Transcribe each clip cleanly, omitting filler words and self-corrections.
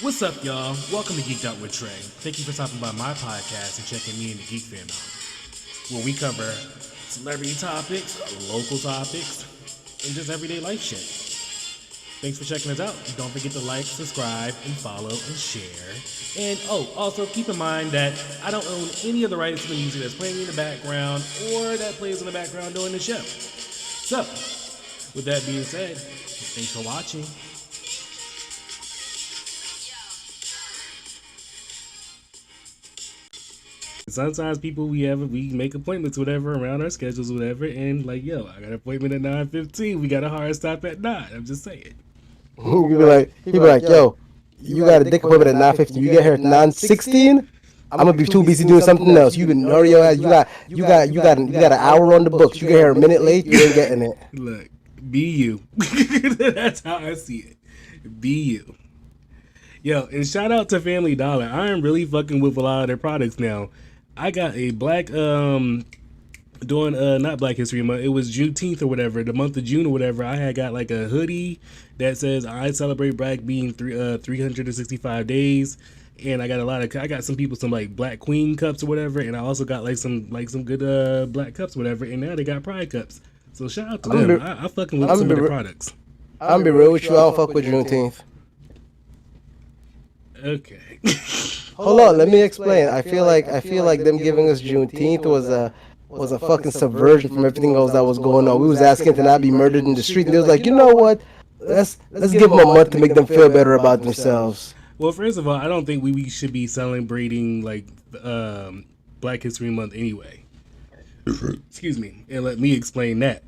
What's up, y'all? Welcome to Geek'd with Trey. Thank you for stopping by my podcast and checking me and the Geek Fam out, where we cover celebrity topics, local topics, and just everyday life shit. Thanks for checking us out. Don't forget to like, subscribe, and follow, and share. And also keep in mind that I don't own any of the rights to the music that's playing in the background or that plays in the background during the show. So, with that being said, thanks for watching. Sometimes people we make appointments whatever around our schedules whatever, and like, yo, I got an appointment at 9:15. We got a hard stop at 9. I'm just saying. He be like, yo, you got a dick appointment at 9:15. You get here at 9:16. I'm gonna be too busy doing something else. You can hurry your ass. You got an hour on the books. You get here a minute late. You ain't getting it. Look, be you. That's how I see it. Be you. Yo, and shout out to Family Dollar. I am really fucking with a lot of their products now. I got a black during not Black History Month. It was Juneteenth or whatever, the month of June or whatever. I had got like a hoodie that says I celebrate Black being 365 days, and I got some people some like Black Queen cups or whatever, and I also got like some good black cups or whatever, and now they got Pride cups. So shout out to them. I fucking with some of the products. I'm gonna be real with you. I don't fuck with Juneteenth. Okay. Hold on, let me explain. I feel like them giving us Juneteenth was a fucking subversion from everything else that was going on. We was asking to not be murdered in the street, and they was like, you know what? Let's give them a month to make them feel better about themselves. Well, first of all, I don't think we should be celebrating like Black History Month anyway. Excuse me, and let me explain that.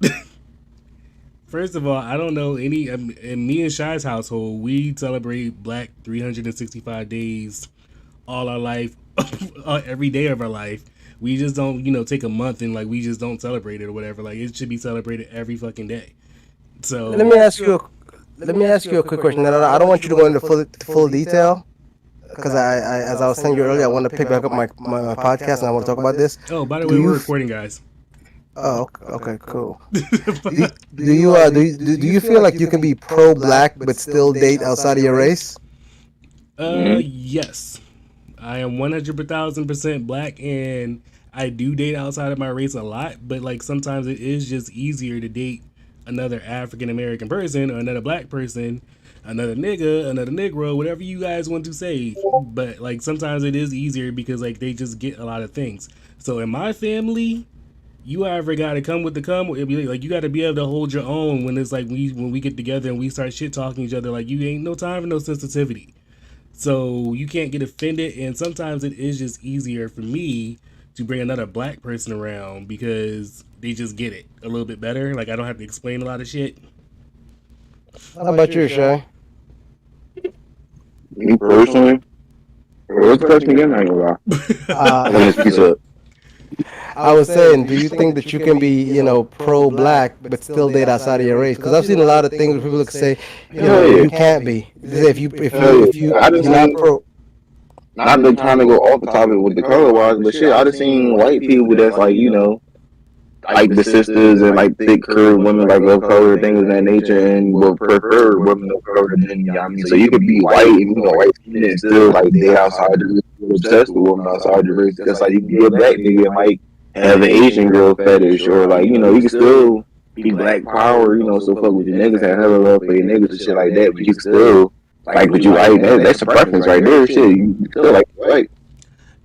First of all, I don't know any. In me and Shy's household, we celebrate Black 365 days, all our life, every day of our life. We just don't, take a month and like we just don't celebrate it or whatever. Like it should be celebrated every fucking day. So let me ask you a quick question. I don't want you to go into full detail because as I was saying you earlier, I want to pick back up my podcast and I want to talk about this. Oh, by the way, we're recording, guys. Oh, okay, cool. do you feel like you can be pro-black but still date outside of your race? Yes. I am 100,000% black, and I do date outside of my race a lot, but like sometimes it is just easier to date another African American person or another black person, another nigga, another negro, whatever you guys want to say. But like sometimes it is easier because like they just get a lot of things. So in my family, you either got to come with the come, or like you got to be able to hold your own when it's like when we get together and we start shit talking each other. Like you ain't no time for no sensitivity. So you can't get offended, and sometimes it is just easier for me to bring another black person around because they just get it a little bit better. Like I don't have to explain a lot of shit. How about you, Shay? Me personally, what's the question again? I don't know. I was saying, do you think that you can be, pro-black but still date outside of your race? Because I've seen a lot of things where people say, you can't be. If you're not pro. Not the trying to go off the topic with the color wise, but shit, I just seen white people that's like, like the sisters and like thick curved women like of color, things of that nature, and will prefer women of color than So you could be white and white skin and still like date outside the race, obsessed with women outside the race. Just like you can be a black nigga and like have an Asian girl fetish, or like you can still be black power, so fuck with your niggas, have hella love for your niggas and shit like that, but you can still like what you like. That's a preference right there. Shit, you still like right.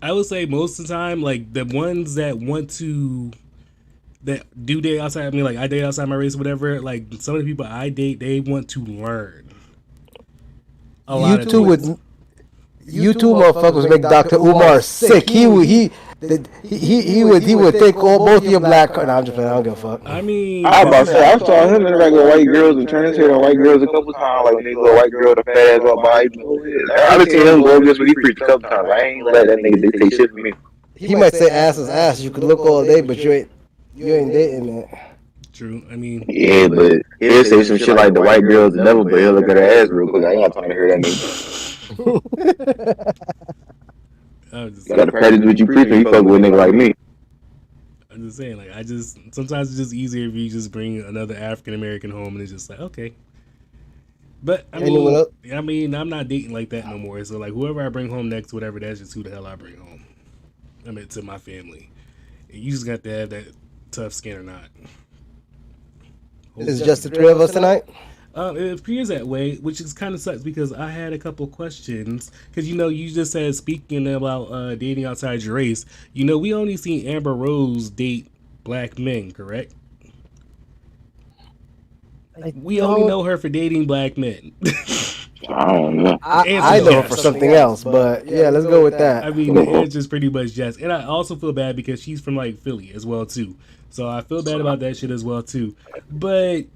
I would say most of the time, like the ones that do date outside. I mean, like I date outside my race, or whatever. Like some of the people I date, they want to learn. You two motherfuckers make Dr. Umar sick. He would take both of your black. No, I'm just playing. I don't give a fuck. I mean, I was about to say, I saw him interact with white girls and turn his head on white girls a couple times. Like when they little white girl, the fat ass walk by. I just seen him go against when he preached a couple times. I ain't let that nigga dictate shit for me. He might say ass is ass. You could look all day, but you ain't dating that. True. I mean, yeah, but he'll say some shit like the white girl's the devil, but he'll look at her ass real quick. I ain't got time to hear that nigga. You gotta practice what you preach when you fuck with a nigga like me. I'm just saying, like, sometimes it's just easier if you just bring another African American home and it's just like, okay. But Anyone else? I mean, I'm not dating like that no more. So like, whoever I bring home next, whatever, that's just who the hell I bring home. I mean, to my family. You just got to have that tough skin or not. It's just the three of us tonight. It appears that way, which is kind of sucks because I had a couple questions. Because you just said speaking about dating outside your race. We only seen Amber Rose date black men, correct? We only know her for dating black men. I don't know. I know her for something else, but yeah, let's go with that. I mean, the answer is pretty much yes. And I also feel bad because she's from like Philly as well too. So I feel bad about that shit as well too. But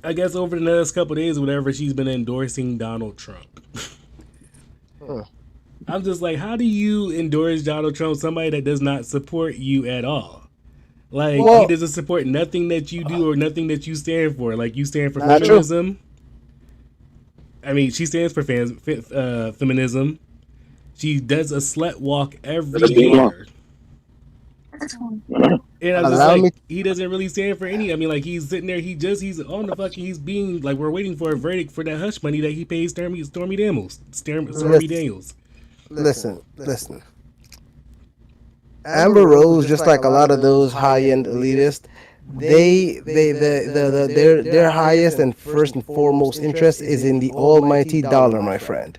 I guess over the next couple of days or whatever, she's been endorsing Donald Trump. I'm just like, how do you endorse Donald Trump, somebody that does not support you at all? Like, he doesn't support nothing that you do or nothing that you stand for. Like, you stand for feminism. True. I mean, she stands for feminism. She does a slut walk every year. And I'm just like, he doesn't really stand for any. I mean, like, he's sitting there, he's on the fucking, he's being, like, we're waiting for a verdict for that hush money that he pays Stormy Daniels. Listen. Amber Rose, just like a lot of those high-end elitists, their highest and first and foremost interest is in the almighty dollar, my friend.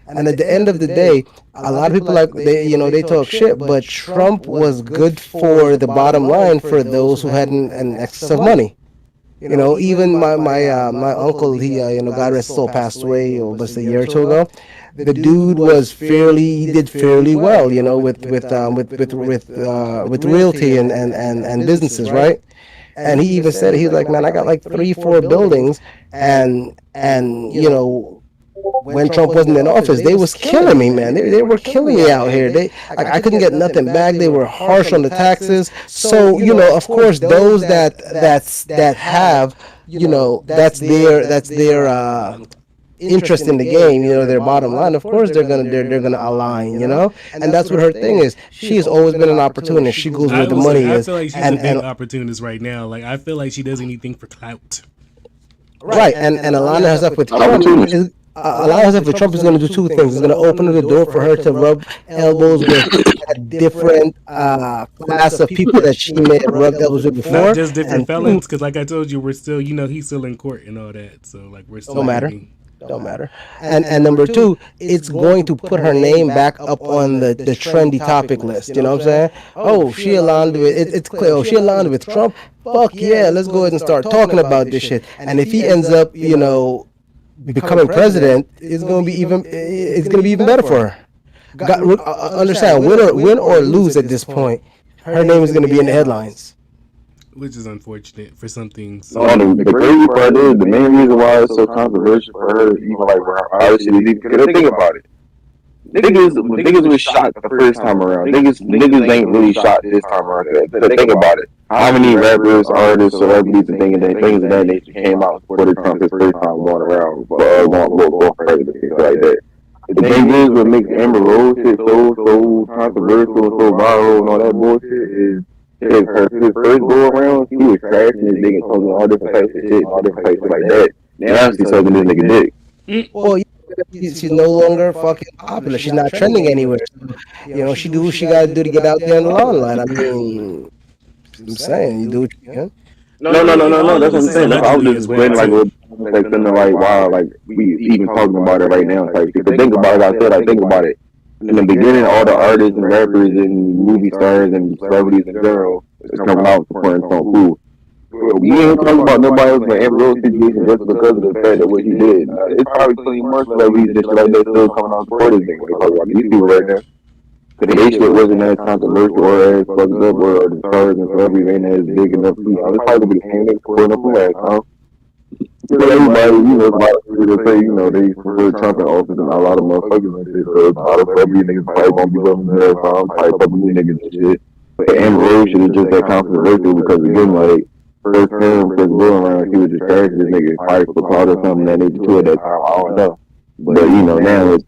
And at the end of the day, a lot of people they talk shit, but Trump was good for the bottom line for those who had an excess of money. Even my uncle, he God rest his soul, passed away almost a year or two ago. The dude he did fairly well, with realty and businesses, right? And he even said, he's like, man, I got like 3-4 buildings, and when Trump wasn't in office, they was killing me, man. They were killing me out here. I couldn't get nothing back. They were harsh on the taxes. So of course, those that have, that's their interest in the game, their bottom line. Of course, they're gonna align, and that's what her thing is. She has always been an opportunist. She goes where the money is. I feel like she's a big opportunist right now. Like, I feel like she does anything for clout. Right, and Alana has up with Trump. Alana has up with Trump is going to do two things. It's going to open the door for her to rub elbows with a different class of people that she may have rubbed elbows with before. Not just different felons, because like I told you, we're still, he's still in court and all that. So like we're still don't matter. And number two, it's going to put her name back up on the trendy topic list. You know what I'm saying? Oh, she aligned with it's clear. Oh, she aligned with Trump. Fuck yeah, let's go ahead and start talking about this shit. And if he ends up, becoming president, it's going to be even better for her. Understand, win or lose at this point, her name is going to be in the headlines. Which is unfortunate for some things. No, the crazy part is the main reason why it's so controversial for her, even like where her obviously, because think about it. Niggas was shot the first time around. Niggas ain't really shot this time around. So think about it. How many rappers, artists, celebrities, and things of that nature came out for Trump his first time going around, going for everything like that. The thing is, what makes Amber Rose shit so controversial and so viral and all that bullshit is his first go around, he was trashing his nigga and talking all different types of shit and all different types of like that. Now she's sucking this nigga dick. Well, she's no longer fucking popular. She's not trending anywhere. She do what she got to do to get out there in the limelight. I mean, I'm saying, you do what you can. No. That's what I'm saying. I was just explaining like something like wow, like we even talking about it right now. Like if you think about it, I think about it. In the beginning, all the artists and rappers and movie stars and celebrities in general is coming out supporting Trump. Cool. We ain't talking about nobody else but Amber Rose situation just because of the fact that what he did. It's probably plenty more celebrities and shit like that still coming out supporting this thing. When they talk about these people right now. Because they shit wasn't as controversial or as fucked up or the stars and celebrities ain't as big enough. It's probably the same thing supporting up from last time. Everybody, a lot of people say, they prefer Trump in office and a lot of motherfuckers and shit. So a lot of celebrity niggas probably won't be loving the last time. Probably a couple new niggas and shit. But Amber Rose shit is just that controversial because again, like, first go around, he was just trashing this nigga, probably for clout or something that nigga too at that time. I don't know. But now it's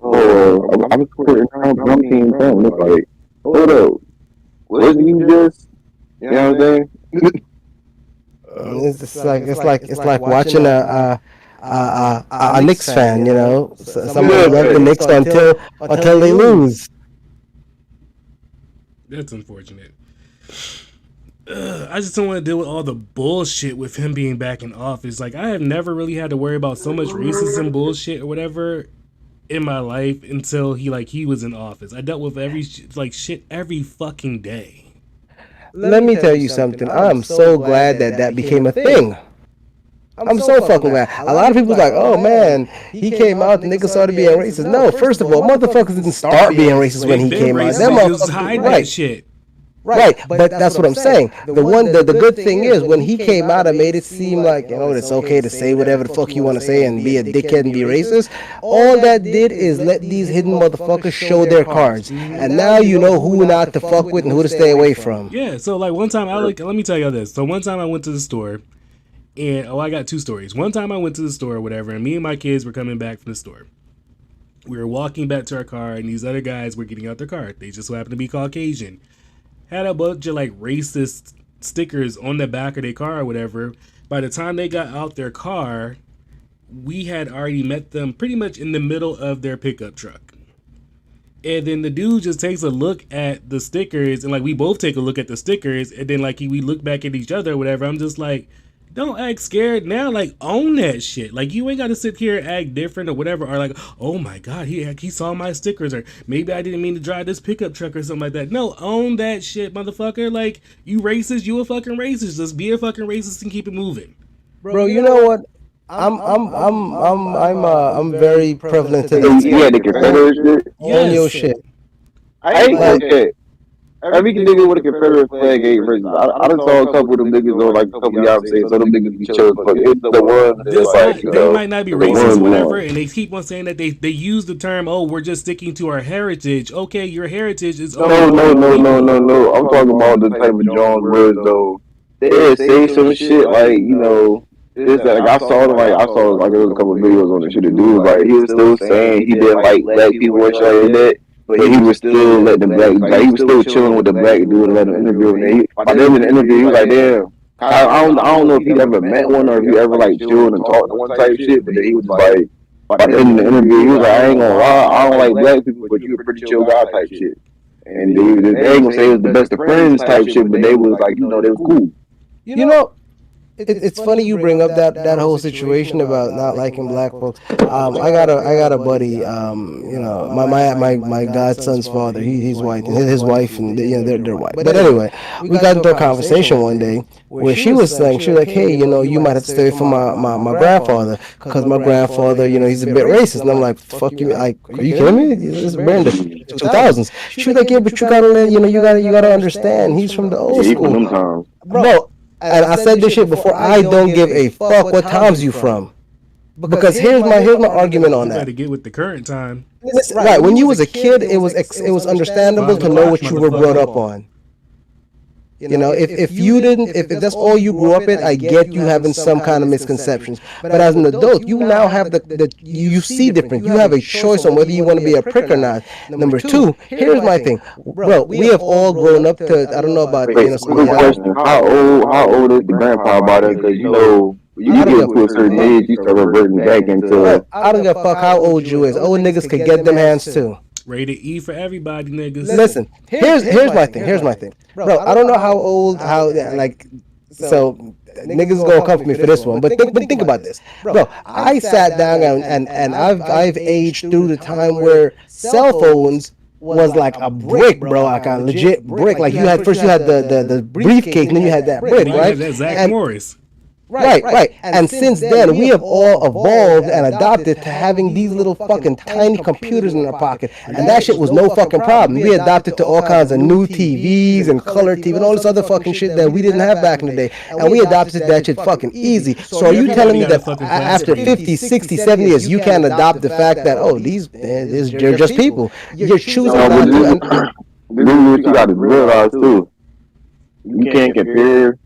I'm supporting Trump, I'm team Trump. And it's like, hold up, wasn't you just, you know what I'm saying? It's like watching a a Knicks fan. You know, someone love the Knicks until they lose. That's unfortunate. I just don't want to deal with all the bullshit with him being back in office. Like, I have never really had to worry about so much racism bullshit or whatever in my life until he was in office. I dealt with shit every fucking day. Let me tell you something. I'm so glad that became a thing. I'm so fucking glad. A lot of people's like, oh man, he came out, the niggas started being racist. No, first of all, motherfuckers didn't start being racist when he came out. Them motherfuckers hide that shit. Right, but that's what I'm saying. The good thing is when he came out and made it seem like, you know, it's okay to say whatever the fuck you want to say and be a dickhead and be racist. All that did is let these hidden motherfuckers show their cards, and now you know who not to fuck with and who to stay away from. Yeah. So like one time, let me tell y'all this. So one time I went to the store, and I got two stories. One time I went to the store or whatever, and me and my kids were coming back from the store. We were walking back to our car, and these other guys were getting out their car. They just so happened to be Caucasian. Had a bunch of like racist stickers on the back of their car or whatever. By the time they got out their car, we had already met them pretty much in the middle of their pickup truck. And then the dude just takes a look at the stickers, and like we both take a look at the stickers, and then like we look back at each other or whatever. I'm just like, don't act scared now, like own that shit. Like you ain't gotta sit here and act different or whatever, or like, oh my god, he saw my stickers, or maybe I didn't mean to drive this pickup truck or something like that. No, own that shit, motherfucker. Like, you racist, you a fucking racist. Just be a fucking racist and keep it moving. Bro, you know what? I'm very prevalent to this. Yeah, the Confederate shit. Own your shit. I ain't okay. Every nigga with a Confederate flag ain't racist. I done saw a couple of them niggas on like a couple of y'all say, so them niggas be chilling. But it's the one that's like, they might not be racist or whatever, and they keep on saying that they use the term, oh, we're just sticking to our heritage. Okay, your heritage is no. I'm talking about the type of John words though. They say some shit like, you know, it's like I saw like there was a couple of videos on the shit. The dude like he was still saying he didn't like black people and shit like that. But he was still letting the black, like he was still chilling with the black dude and letting him interview. And by the end of the interview, he was like, damn, I don't know if he ever met one or if he ever like chilled and talked to one type shit. But then he was just like, by the end of the interview, he was like, I ain't gonna lie, I don't like black people, but you a pretty chill guy type shit. And they ain't gonna say it was the best of friends type shit, but they was like, you know, they was cool. You know, it's funny you bring up that whole situation about not liking black folks. I got a buddy. You know, my godson's father. He's white. His wife and you know they're white. But anyway, we got into a conversation one day where she was like, hey, you know, you might have to stay from my grandfather because my grandfather, you know, he's a bit racist. And I'm like, fuck you, like, are you kidding me? This is Brenda, 2000s. She was like, yeah, but you gotta understand, he's from the old school, bro. And I said this shit before. I don't give a fuck what times you from, because here's my argument on that. You got to get with the current time. Right. When you was a kid, it was understandable to know what you were brought up on. You know, if you didn't, if that's all you grew up in, I get you having some kind of misconceptions. But as an adult, you now have you see different. You have a choice on whether you want to be a prick or not. Number two, here's my thing, bro. We have all grown up to, I don't know about question. How old is the grandpa about it? Because you know, you get to a certain age, you start reverting back into. I don't give a fuck how old you is. Old niggas could get them hands too. Rated E for everybody, niggas. Listen, here's my thing. Bro, I don't know how old, so niggas gonna come for me for this one, but think about this. Bro, I sat down and I've aged through the time where cell phones was like a brick, bro, like a legit brick. Like you had the briefcase, and then you had that brick, right? That's Zach Morris. Right. And since then, we have all evolved and adopted to having these little fucking tiny computers in our pocket. And that shit was no fucking problem. We adopted to all kinds of new TVs and color TV and all this other fucking shit that we didn't have back in the day. And we adopted that shit fucking easy. So are you telling me that after 50, 60, 70 years, you can't adopt the fact that, oh, they're just people? You're choosing not to. This is what you got to realize, too. You can't compare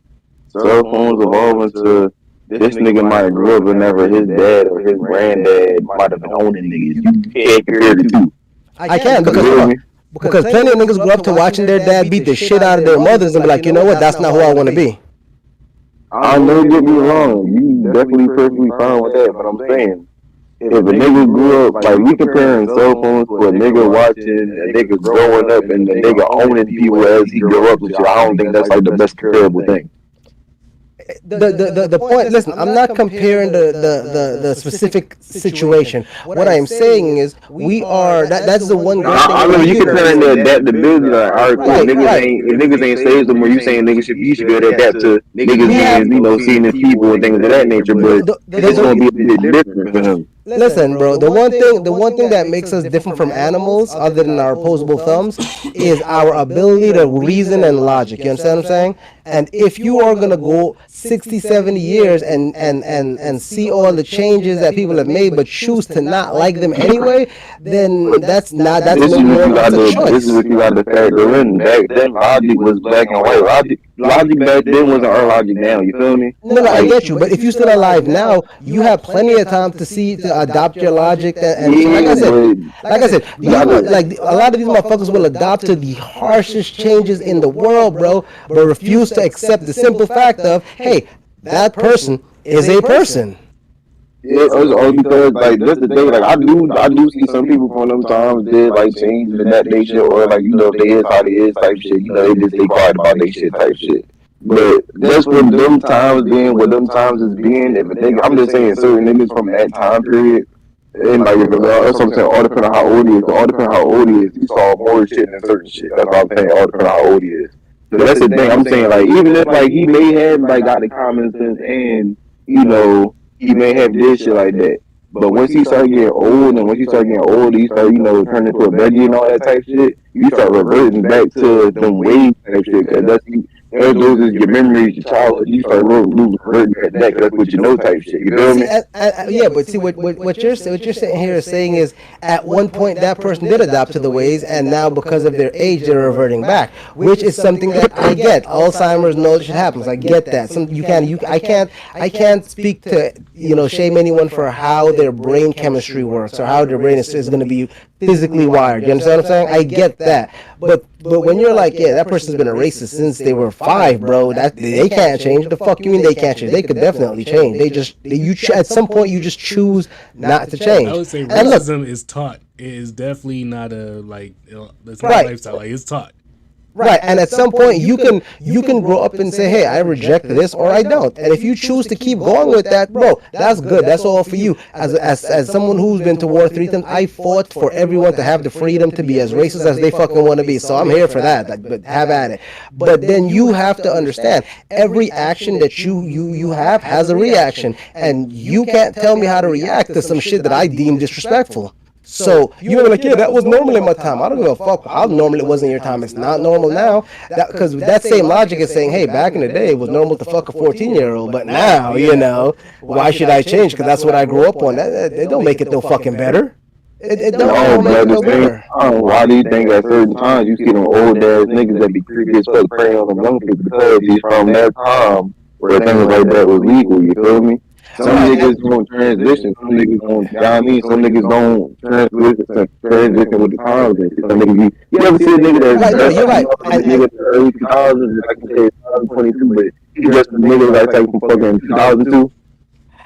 cell phones evolving to this nigga might have grew up and never his dad or his granddad might have been owning niggas. You can't compare the two. I can because plenty of niggas grew up to watching their dad beat the shit out of their mothers and be like, you know what, that's not who I want to be. I know, get me wrong, you definitely perfectly fine with that, but I'm saying, if a nigga grew up, like, we comparing cell phones to a nigga watching a nigga growing up and the nigga owning people as he grew up and shit, I don't think that's, like, the best comparable thing. The point. Listen, I'm not comparing the specific situation. What I am saying is we are that's the one great thing. I remember you comparing the adaptability, like, all right, cool, Right, niggas right. ain't, if niggas ain't saved them, or you saying niggas you should be able to adapt to niggas being, you know, seeing the people and things of that nature, but it's gonna be a bit different for him. Listen, bro. The one thing that makes us different from animals, other than our opposable thumbs, is our ability to reason and logic. You understand what I'm saying? And if you are gonna go 60, 70 years and see all the changes that people have made, but choose to not like them anyway, then that's This is no what more. you got That's a to. choice. This is what you got to factor in. Back then, logic was black and white. Logic back then wasn't our logic now. You feel me? No, I get you, but if you're still alive now, you have plenty of time to adopt your logic. And like I Yeah, said, but a lot of these motherfuckers will adopt to the harshest changes in the world, bro, but refuse to accept the simple fact of, hey, that person is a person. yeah, it's all because like that's the thing. Like I do see some people from them times did like change and that they shit, or like, you know, if they is how they is type shit. You know, they just stay quiet about they shit type shit. But that's what them times being, what them times is being. If a nigga, I'm just saying certain niggas from that time period. And like, that's what I'm saying. All depending on how old he is. All depending on how old he is. He saw more shit than certain shit. That's what I'm saying. All depending on how old he is. So that's the thing. I'm saying, like, even if like he may have like got the common sense and, you know, he may have did shit like that. But once he start getting old, and once you start getting old, you start, you know, turning into a veggie and all that type shit. You start reverting back to them ways type shit. Cause that loses your memories, your childhood. You start reverting back to that. Cause that's what you know type shit. You feel See, me? yeah, but see what you're sitting here saying is at one point that person did adopt to the ways, and now because of their age they're reverting back, which is something that I get. Alzheimer's, no shit happens. I get that. I can't speak to shame anyone for how their brain chemistry works or how their brain is going to be physically wired. You understand what I'm saying? I get that, but when you're like, yeah, that person's been a racist since they were 5, bro. That they can't change. The fuck you mean they can't change? They could definitely change. At some point you just choose not to change. I would say And look, racism is taught. It is definitely not a it's not Right. a lifestyle. Like, it's taught. right, and at some point you can grow up and say, hey, I reject this or I don't. And if you choose to keep going with that, bro, that's good. That's all for you. As someone who's been to war 3 times, I fought for everyone to have the freedom to be as racist as they fucking want to be. So I'm here for that. Like, but have at it. But then you have to understand every action that you have has a reaction, and you can't tell me how to react to some shit that I deem disrespectful. So you were like, yeah, that was normal in my time. I don't give a fuck how normal it was in your time. It's not normal now. Because that same logic is saying, hey, back in the day, it was normal to fuck a 14-year-old, but now, why should I change? Because that's what I grew up on. It don't make it no fucking better. It No, don't make but it the no thing, better. why do you think at certain times you see them old ass niggas that be creepy as fuck preying on them young people because he's from that time where things like that was legal, you feel me? Some Right, niggas don't transition, some niggas don't, you know what I mean? Some niggas don't transition with the times and shit. Some niggas be, you ever see a nigga right, no, that's you're like, right. a nigga in the early 2000s, like you say, 2022, but he just a nigga that's like from fucking 2002?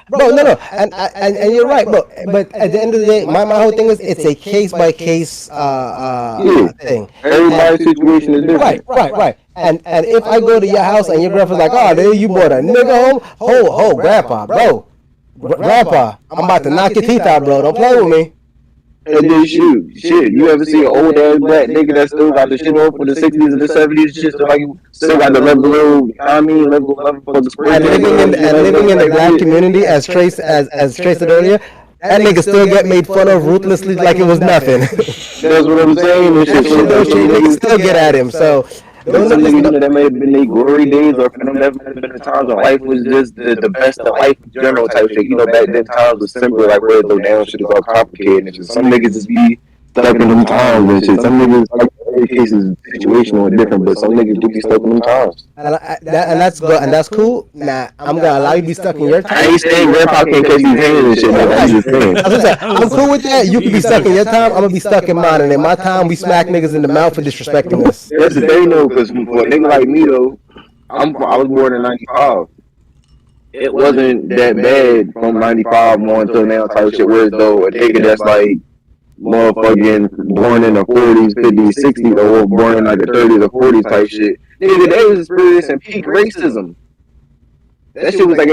Bro, no, and you're right, bro. But at the end of the day, my whole thing is it's a case by case Yeah, thing. everybody's situation is different. Right. And if I go to your house and your grandpa's like, oh, there you brought a nigga home, grandpa, bro, grandpa, I'm about to knock your teeth out, bro. Don't play with me. And then shit. You ever see an old ass black nigga that still got the shit on for the 60s and the 70s? Shit, still got the level, I mean, level for the spray. And living in the black community, as Trace said earlier, that nigga still get made fun of ruthlessly like it was nothing. That's what I'm saying. And shit. So Those shit niggas still get at him. So some niggas, you know, that may have been their glory days, or for them, that might have been the times when life was just the best of life in general type shit. You know, back then times was simpler, like where though now shit is all complicated and shit. Some niggas just be stuck in them times and shit. Some niggas, like, every case is situational and different, but some niggas do be stuck in them times. and that's good and that's cool. Nah, I'm gonna allow you to be stuck in your time. I ain't saying grandpa can't catch these hands and shit. No, I'm just saying. I'm cool with that. You can be stuck in your time. I'm gonna be stuck in mine. And in my time, we smack niggas in the mouth for disrespecting us. That's the thing though, because for a nigga like me though, I was born in '95. it wasn't that bad from 95 on until now type shit. Whereas though a nigga that's like motherfucking born in the 40s, 50s, 60s, or born in like the 30s or 40s type shit, nigga, they was experiencing peak racism. That shit was like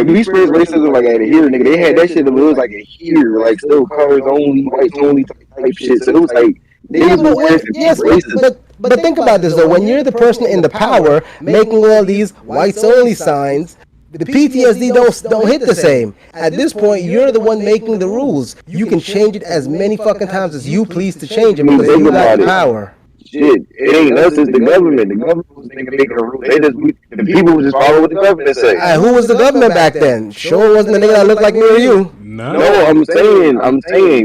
we experienced racism like at a here, nigga. They had that shit, but it was like a here, like still colors only, whites only type shit. So it was like Yeah, niggas was experiencing peak racism. but think about this though. When you're the person in the power making all these whites only signs, the PTSD don't hit the same. At this point, you're the one making the rules. You can change it as many fucking times as you please to change it because you got the power. Shit, it ain't us, it's the government. The government was making the rules. The people would just follow what the government say. Who was the government back then? Sure wasn't the nigga that looked like me or you. No, I'm saying,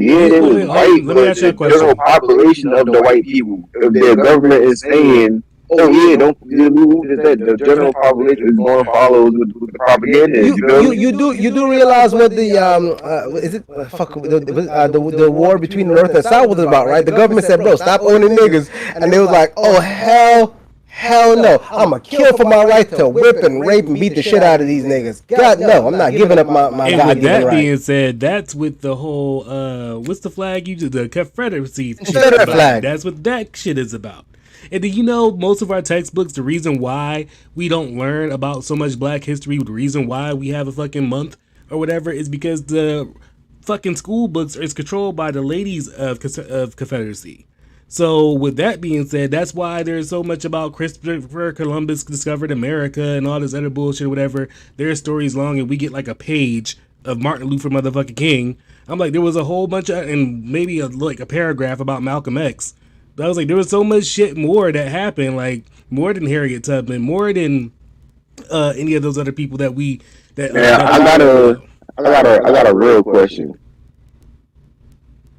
yeah, they was white, let me but ask you a the question. general population of the white people, if their government is saying, oh yeah, the general population is going to follow with the propaganda. You do realize what the is it the war between North and South was about, right? The government said, bro, stop owning niggas, and they was like, oh hell no, I'ma kill for my right to whip and rape and beat the shit out of these niggas. God no, I'm not giving up my And God with given that right. being said, that's with the whole what's the flag you just the Confederacy shit Confederate about. flag. That's what that shit is about. And do you know most of our textbooks, the reason why we don't learn about so much black history, the reason why we have a fucking month or whatever is because the fucking school books is controlled by the ladies of Confederacy. So with that being said, that's why there's so much about Christopher Columbus discovered America and all this other bullshit or whatever. Their story's long and we get like a page of Martin Luther motherfucking King. I'm like, there was a whole bunch of, and maybe like a paragraph about Malcolm X. I was like, there was so much shit more that happened, like more than Harriet Tubman, more than any of those other people that we that. I got a real question.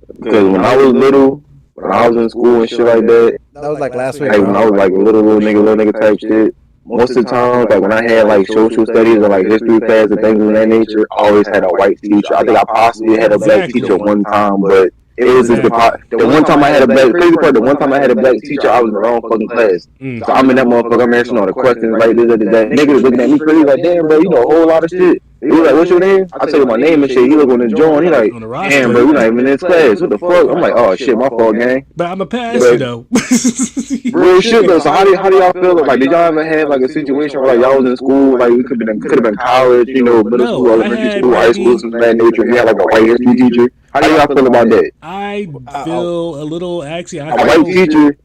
Because when I was little, when I was in school and shit like that, That was like last week. like when I was like a little nigga type shit, most of the time, like when I had like social studies or like history class and things of that nature, I always had a white teacher. I think I possibly had a black teacher one time, but it was just the one time I had a black crazy part. The one time I had a black teacher, I was in the wrong fucking class. So I'm in that motherfucker. I'm answering all the questions like this, that. Niggas looking at me crazy like, damn, bro, you know a whole lot of shit. He was like, what's your name? I tell you my name and shit. He look on his joint. He like, damn, bro, you not even in this class. What the fuck? I'm like, oh shit, my fault, gang. But I'm a pass, you know. Real shit though. So how do y'all feel? Like, did y'all ever have like a situation where like y'all was in school, like it could have been college, you know, middle school, elementary school, high school, something of that nature, and you had like a white history teacher? How do y'all feel about that? I feel a little actually. A white teacher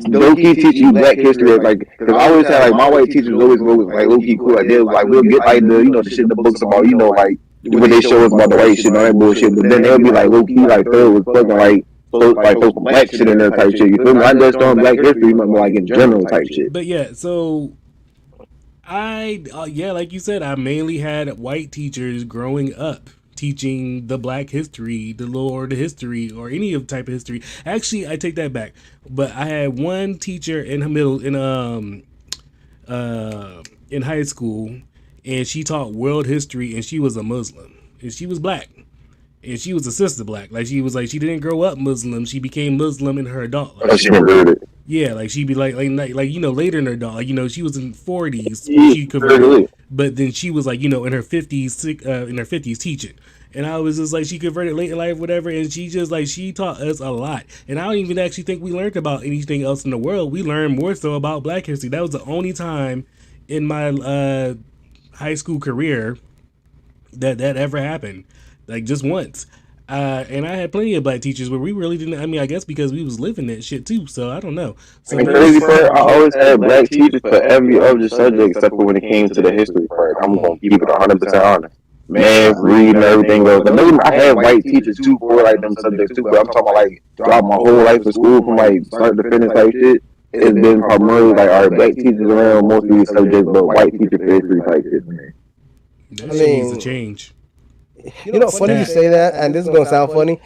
low key teach you black history, like, because I always had like my white teachers always go like low key cool, like they like we'll get like the the shit in the books about like when they show us about the white shit and all that bullshit, but then they'll be like low key like throw with fucking like throw some black shit in there type shit. You feel me? I just on black history, but like in general type shit. But yeah, so I like you said, I mainly had white teachers growing up teaching the black history, the lore, the history, or any of type of history. Actually, I take that back. But I had one teacher in high school, and she taught world history, and she was a Muslim, and she was black, and she was a sister black. Like she didn't grow up Muslim, she became Muslim in her adult life. She converted. Yeah, like she'd be like later in her adult, like she was in 40s, she converted, but then she was like in her 50s teaching. And I was just like, she converted late in life, whatever, and she just like, she taught us a lot. And I don't even actually think we learned about anything else in the world. We learned more so about black history. That was the only time in my high school career that ever happened. Like just once. And I had plenty of black teachers where we really didn't, I guess because we was living that shit too, so I don't know. So the crazy part, I always had black teachers for every other subject except for when it came to the history part. I'm going to keep it 100% honest. Math, reading, everything else. I had white teachers too for like them subjects too, but I'm talking about like throughout my whole life of school from like start to finish type shit. It's been primarily like our black teachers around most of these subjects, but white teachers for history type shit, man. That shit needs to change. Funny you say that, and this is gonna sound funny.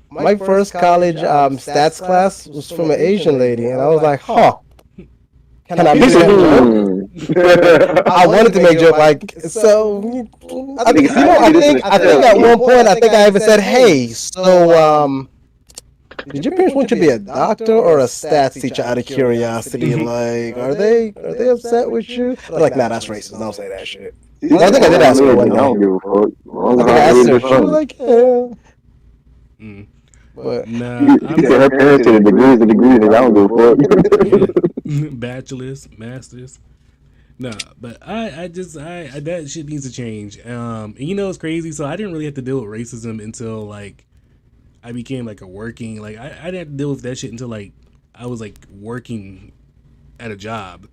My first college stats class was from an Asian lady, and I was like, huh. Can I make that joke? I wanted to make a joke like so. I think at one point I think I even said, "Hey, so Did your parents want you to be a doctor or a stats teacher out of curiosity? Like, are they upset with you? They're like, nah, that's racist. Don't say that shit. She's I think I did ask her I one don't day. give a fuck. I think I asked her. She was like, yeah. Mm. But Nah, She said her parents said degrees and degrees, and I don't give a fuck. yeah, bachelors, masters. No, but I just that shit needs to change. And you know it's crazy. So I didn't really have to deal with racism until like I became like a working like I didn't have to deal with that shit until like I was like working at a job,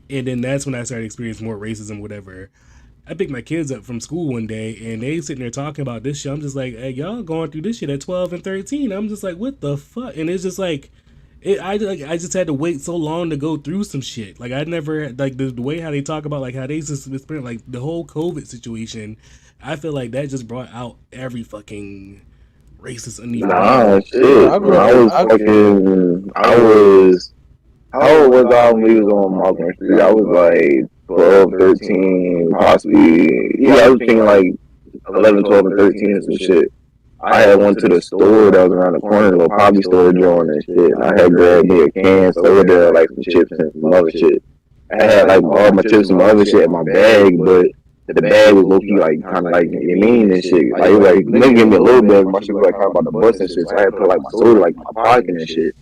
and then that's when I started experiencing more racism, whatever. I picked my kids up from school one day and they sitting there talking about this shit. I'm just like, hey, y'all going through this shit at 12 and 13. I'm just like, what the fuck? And it's just like, I just had to wait so long to go through some shit. Like I never like the way how they talk about like how they just experience like the whole COVID situation. I feel like that just brought out every fucking racist uneven. Nah, shit. I was, how old was I when we was on Malcolm Street? I was like 12, 13, possibly. Yeah, I was thinking like 11, 12, and 13 and some shit. I had went to the store that was around the corner, the little poppy store joint and shit. And I had grabbed me a can soda, like some chips and some other shit. I had like all my chips and my other shit in my bag, but the bag was low key like kind of like mean and shit. Like it was like maybe give me a little bag, my shit was like kind of about to bust and shit. So I had to put like my soda like in my pocket and shit.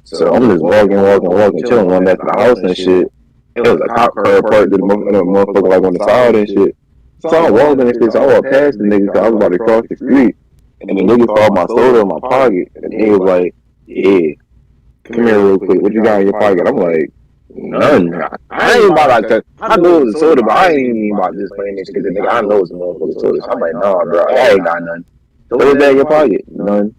So I'm just walking, chilling, going back to the house and shit. It was a cop car parked the motherfucker like on the side and shit. So I'm walking and shit. So I walked past the nigga because I was about to cross the street. And the nigga saw my soda in my pocket. And he was like, yeah, come here real quick. What you got in your pocket? I'm like, none. I ain't about like that. I know it was a soda, but I ain't even about just playing this because the nigga I know it's a motherfucking soda. So I'm like, nah, bro, I ain't got none. So what's that in your pocket? None.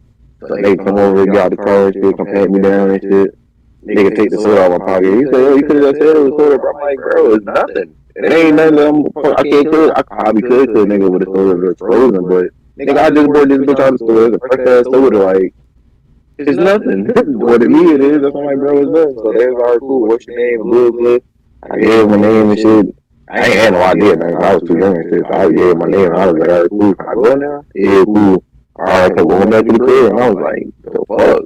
So they come over, get out the car and shit, come pat me down and shit. Nigga take the soda out of my pocket. He said, yo, you could have just said it was soda, bro. I'm like, bro, it's nothing. It ain't nothing. I can't kill it. I probably could kill a nigga with a soda if it's frozen, but nigga, I just bought this bitch out of the store. It's a fresh ass soda, like, it's nothing. What to me it is, that's why my bro is nothing. So there's our cool. What's your name? Blah. I gave him my name and shit. I ain't had no idea, man. I was too young and shit. So I gave him my name and I was like, alright, cool. Can I go now? Yeah, cool. Alright, so going back to the crib. And I was like, the fuck?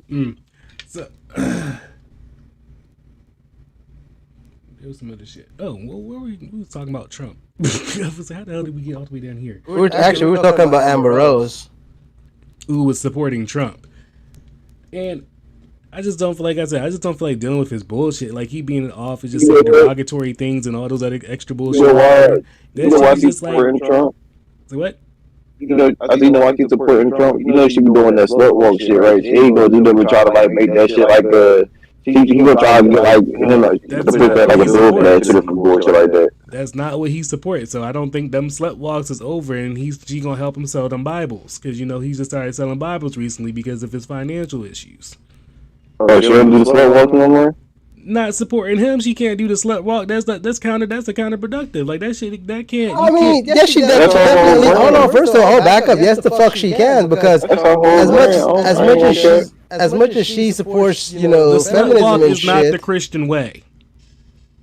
So there was some other shit. Oh, well, where we was talking about Trump. I was like, how the hell did we get all the way down here? we were talking about Amber Rose, who was supporting Trump. And I just don't feel like I said. I just don't feel like dealing with his bullshit. Like he being in office, just saying derogatory things and all those other extra bullshit. That shit just like Trump. So what? You know, I think why he's supporting Trump. You know, she be doing that slut walk shit, right? She ain't gonna do that. We try to like make that shit like he gonna try to get like him like to put that like a bill for that shit from bullshit like that. That's not what he supports. So I don't think them slut walks is over, and she gonna help him sell them Bibles because you know he just started selling Bibles recently because of his financial issues. Oh, she don't do the slut walk no more. Not supporting him, she can't do the slut walk. That's counterproductive. Like that shit, that can't. I mean, yes, she definitely. Oh no, first of all, back up. Yes, the fuck she can because as much as she supports, you know, the slut walk is not the Christian way.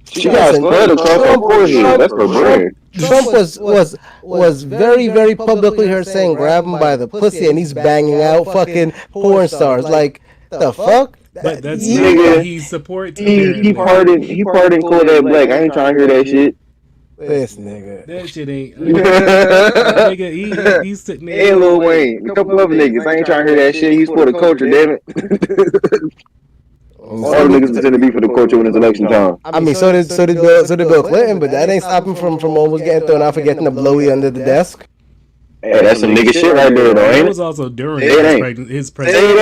She got spread across her forehead. That's her brand. Trump was very, very publicly her saying grab him by the pussy and he's banging out fucking porn stars. Like the fuck. But that's not what he supports. He pardoned Kodak Black. I ain't trying to hear that shit. This nigga. That shit ain't. Nigga, he's sitting there. Hey, Lil Wayne. A couple other niggas. I ain't trying to hear that shit. He's for the culture, damn it. All the niggas pretend to be for the culture when it's election time. I mean, so did Bill Clinton, but that ain't stopping him from almost getting thrown out for getting a blowy under the desk. Hey, that's some nigga shit right there, though, ain't it? It was also during his presidency. Say it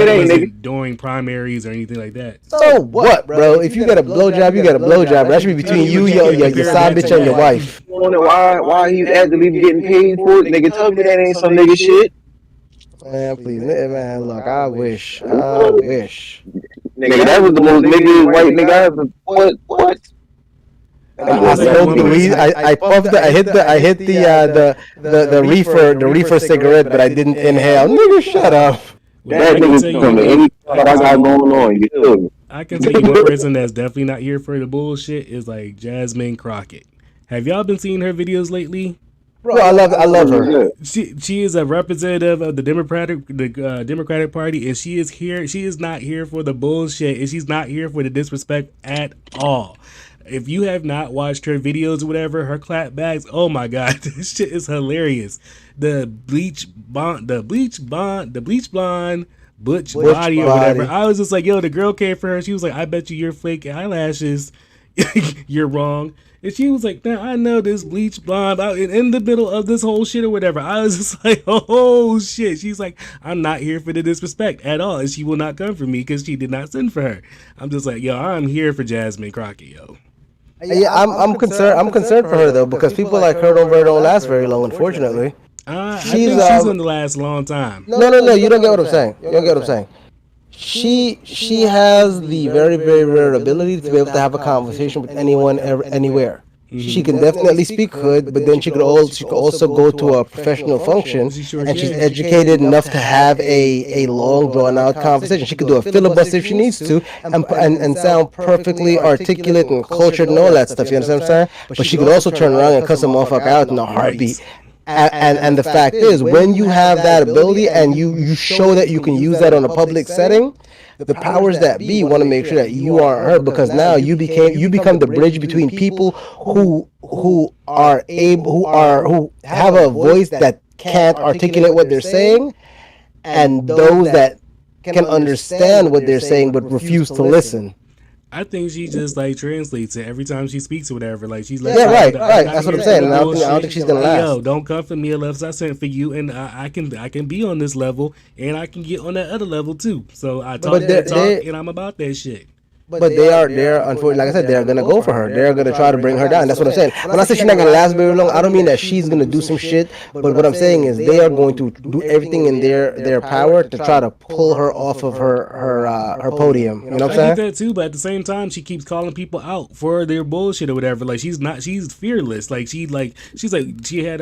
ain't, nigga. During primaries or anything like that. So what, bro? If you get a blowjob, you get a blowjob. That should be between you, your side bitch, and your wife. I wonder why he's actively getting paid for it. Nigga, tell me that ain't some nigga shit. Man, please, man, look, I wish. Nigga, that was the most nigga white nigga I ever. What? I smoked the weed. I puffed it. I hit the reefer cigarette, but I didn't inhale. Nigga, shut up. That nigga's from any I got going on. You feel me? I can tell you one person that's definitely not here for the bullshit is like Jasmine Crockett. Have y'all been seeing her videos lately? Bro, I love her. She is a representative of the Democratic Party, and she is here. She is not here for the bullshit, and she's not here for the disrespect at all. If you have not watched her videos or whatever, her clapbacks, oh my god, this shit is hilarious. The bleach blonde, butch body or whatever. I was just like, yo, the girl came for her. She was like, I bet you your fake eyelashes, you're wrong. And she was like, nah, I know this bleach blonde in the middle of this whole shit or whatever. I was just like, oh shit. She's like, I'm not here for the disrespect at all. And she will not come for me because she did not send for her. I'm just like, yo, I'm here for Jasmine Crockett, yo. Yeah, I'm concerned. I'm concerned for her though because people like her don't last very long. Unfortunately, I think she's going to last a long time. No. You don't get what I'm saying. You don't get what I'm saying. She has the very rare ability to be able to have a conversation with anyone anywhere. She can definitely speak hood, but then she could also go to a professional function, and she's educated enough to have a long drawn out conversation. She could do a filibuster if she needs to, and sound perfectly articulate and cultured and all that stuff. You understand what I'm saying? But she could also turn around and cuss a motherfucker out in a heartbeat. And the fact is, when you have that ability and you show that you can use that on a public setting, the powers that be want to make sure that you aren't hurt because now you become the bridge between people who have a voice that can't articulate what they're saying, and those that can understand what they're saying but refuse to listen. I think she just like translates it every time she speaks or whatever. Like she's like, right. That's what I'm saying. I don't think she's gonna last. Yo, don't come for me unless I sent for you, and I can be on this level, and I can get on that other level too. So I talk that talk, and I'm about that shit. But they're unfortunately, like I said, they're gonna go for her. They're gonna try to bring her down. That's what I'm saying. When I say she's not gonna last very long, I don't mean that she's gonna do some shit. But what I'm saying is they are going to do everything in their power to try to pull her off of her podium. You know what I'm saying? I get that too, but at the same time, she keeps calling people out for their bullshit or whatever. Like she's fearless. Like she had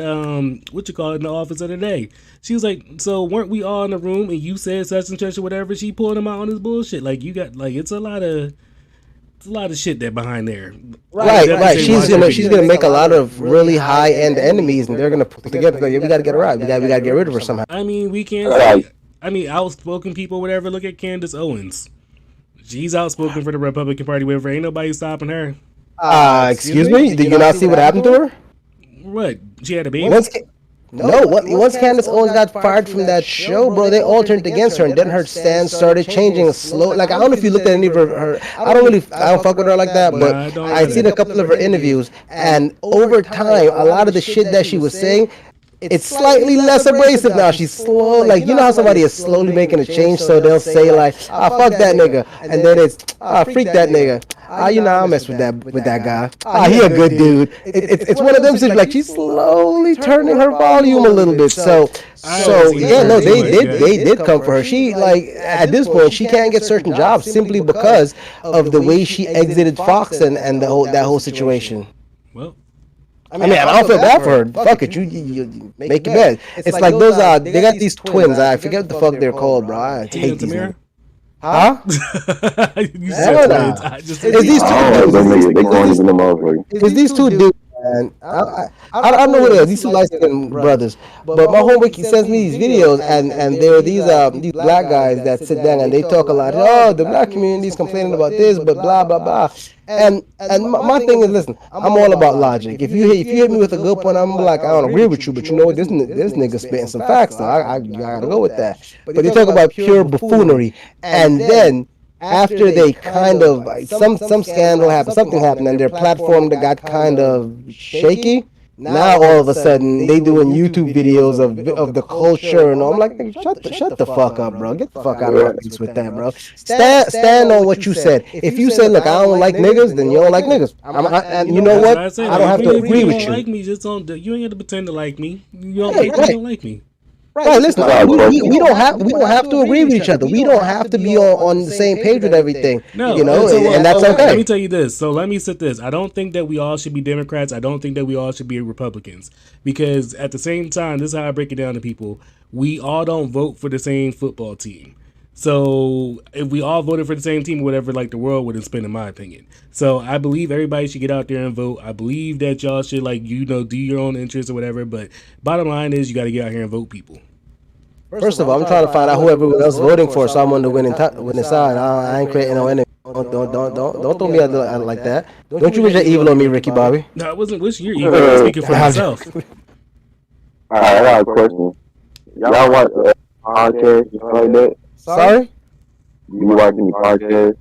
what you call it in the office the other day. She was like, so weren't we all in the room and you said such and such or whatever? She pulled him out on his bullshit. Like you got like it's a lot of shit there behind there. Right. She's gonna make a lot of really high end enemies, and they're gonna put together. We gotta get her out. We gotta get rid of her somehow. I mean, we can't. Outspoken people, whatever. Look at Candace Owens. She's outspoken for the Republican Party. Whatever. Ain't nobody stopping her. Excuse me. Did you not see what happened to her? What? She had a baby. Once Candace Owens got fired from that show, bro, they all turned against her, and then her stance started changing slow. Like I don't know if you looked at any of her. I don't fuck with her like that, but I've seen a couple of her interviews, and over time, a lot of the shit that she was saying, it's slightly less abrasive now. She's slow, like you know how somebody is slowly making a change, so they'll say like, fuck that nigga, and then it's freak that nigga. I'll mess with that guy. He a good dude. It's one of them things like she's slowly turning her volume a little bit. So yeah, no, they did come for her. She like at this point she can't get certain jobs simply because of the way she exited Fox and that whole situation. Well. I mean, I don't feel bad for her. Fuck it, you make your bed. It's like those they got these twins. I forget what the fuck they're called, bro. I hate these ones. Huh? You said twins. It's these two dudes. It's these two dudes. And I don't know what it is. These two light-skinned brothers, but my homeboy sends me these videos, and there are these black guys that sit down and they talk a lot. Oh, the black community is complaining about this, but blah blah blah. And my thing is, listen, I'm all about logic. If you hit me with a good point, I'm like, I don't agree with you, but you know what? This nigga spitting some facts, though. I gotta go with that. But they talk about pure buffoonery, and then after they kind of some scandal happened, something happened, and their platform that got kind of shaky. Now all of a sudden they doing YouTube videos of the culture and all. I'm like, shut the fuck up, bro. Get the fuck out of my face with that, bro. Stand on what you said. If you say, look, I don't like niggas, then you don't like niggas. And you know what? I don't have to agree with you. If you don't like me, just don't. You ain't have to pretend to like me. You don't like me. Right, listen, we don't have to agree with each other. We don't have to be on the same page with everything. No, you know, and that's okay. Let me tell you this. So let me set this. I don't think that we all should be Democrats. I don't think that we all should be Republicans. Because at the same time, this is how I break it down to people. We all don't vote for the same football team. So if we all voted for the same team, whatever, like the world wouldn't spin, in my opinion. So I believe everybody should get out there and vote. I believe that y'all should do your own interests or whatever. But bottom line is you got to get out here and vote, people. First of all, I'm trying to find out who everyone else voting for, so I'm on the winning side. I ain't creating no enemy. Don't throw me out like that. Don't you wish your evil on me, Ricky Bobby? No, I wasn't wishing your evil. I was speaking for myself. All right, I got a question. Y'all watch podcasts and stuff like that? Sorry? You watch any podcasts?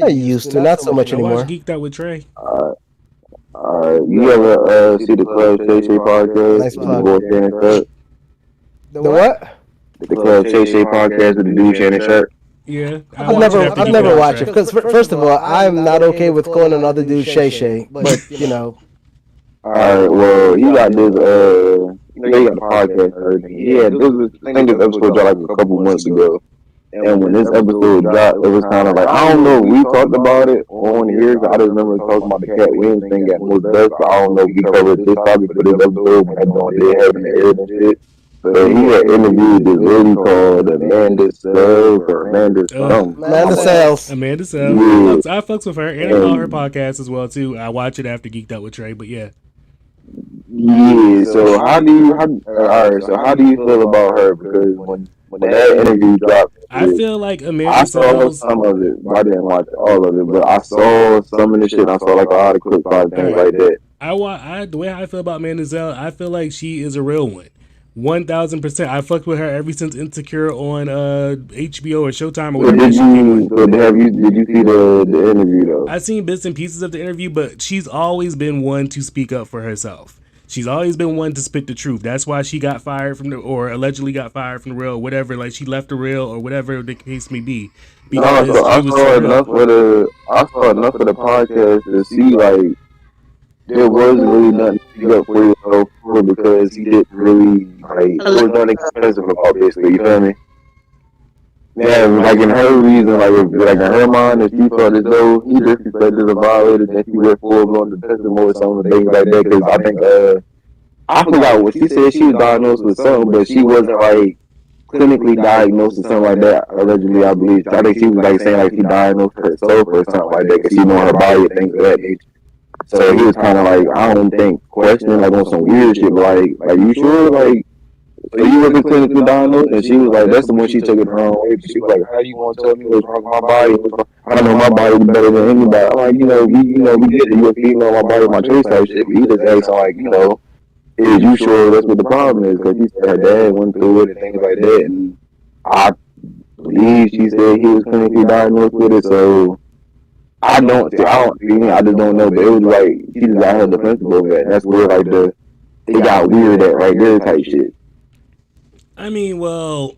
I used to, not so much I anymore. watched Geek'd with Trey. You ever see the Club Shay Shay podcast? Nice plug. The boy Shannon Sharp? The what? The Club Shay Shay podcast with the dude Shannon Sharp? Yeah, I've never watched it because first of all, I'm not okay with calling another dude Shay Shay, but you know. All right, well, he got this. He got the podcast and everything. Yeah, I think this episode dropped like a couple months ago. And when this episode dropped, it was kind of like, I don't know if we talked about it on here, because I just remember talking about the Cat Williams thing at most best, but I don't know if we covered this topic for this episode when they having the air and shit. So he had interviewed this lady called Amanda Sales or Amanda something. Amanda Sales. Amanda Sales. I fucks with her and I follow her podcast as well too. I watch it after Geeked Out with Trey, but yeah. Yeah. So how do you feel about her? Because when that interview dropped, I feel like Amanda I saw Sales. some of it. I didn't watch all of it, but I saw some of the shit. I saw like a lot of clips and things like that. The way I feel about Amanda Sales, I feel like she is a real one. 1000%. I fucked with her ever since Insecure on HBO or Showtime or whatever. Did you see the interview though? I've seen bits and pieces of the interview, but she's always been one to speak up for herself. She's always been one to spit the truth. That's why she got fired or allegedly got fired from the Real, whatever. Like she left the Real or whatever the case may be. Because I saw enough of the podcast to see like there wasn't really nothing to speak up for yourself for because he didn't really it was nothing expensive about basically. You feel me? Yeah, like in her reason, like in her mind, if she felt as though he disrespected or violated, then she went full blown defensive or something, things like that. Because I think I forgot what she said. She was diagnosed with something, but she wasn't like clinically diagnosed with something like that. Allegedly, I believe. I think she was like saying like she diagnosed herself or something like that because she knew her body and things of that nature. So he was kind of like, I don't think questioning like on some weird shit, but like you sure like. So you wasn't clinically diagnosed, and she was like, "That's the one she took it the wrong way." She was like, "How you want to tell me what's wrong with my body? I don't know my body better than anybody." I'm like, we get it. You're a female, my body, my choice type shit. But you just asked, like, is you sure that's what the problem is? Because she said her dad went through it and things like that, and I believe she said he was clinically diagnosed with it. So I just don't know. But it was like she just got her defensive over that. That's where like it got weird at right there type shit. I mean, well,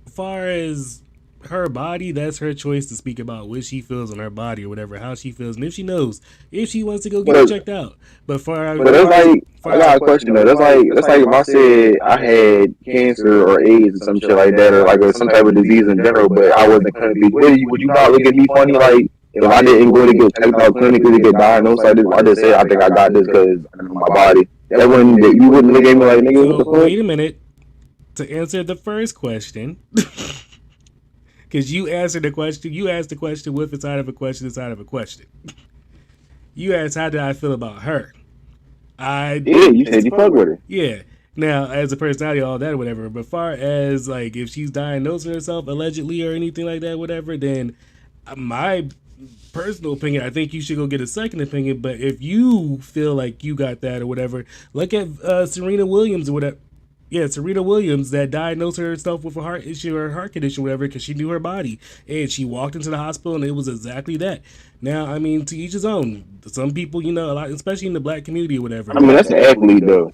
as far as her body, that's her choice to speak about what she feels on her body or whatever, how she feels, and if she knows, if she wants to go get it checked out. But I got a question though. That's like if I said I had cancer or AIDS or some shit like that, or like some type of disease in general, but I wasn't clinically. Would you not look at me funny like if I didn't go to get checked out clinically to get diagnosed like this? I just said I think I got this because I know my body. You wouldn't look at me like nigga. What the fuck? Wait a minute. To answer the first question, because you answered the question, you asked the question with inside of a question inside of a question. You asked how did I feel about her. You said you fuck with her. Yeah. Now, as a personality, all that, whatever. But far as like if she's diagnosing herself allegedly or anything like that, whatever, then my personal opinion, I think you should go get a second opinion. But if you feel like you got that or whatever, look at Serena Williams or whatever. Yeah, Serena Williams that diagnosed herself with a heart issue or a heart condition or whatever because she knew her body. And she walked into the hospital and it was exactly that. Now, I mean, to each his own. Some people, a lot, especially in the black community or whatever. I mean, that's an athlete, though.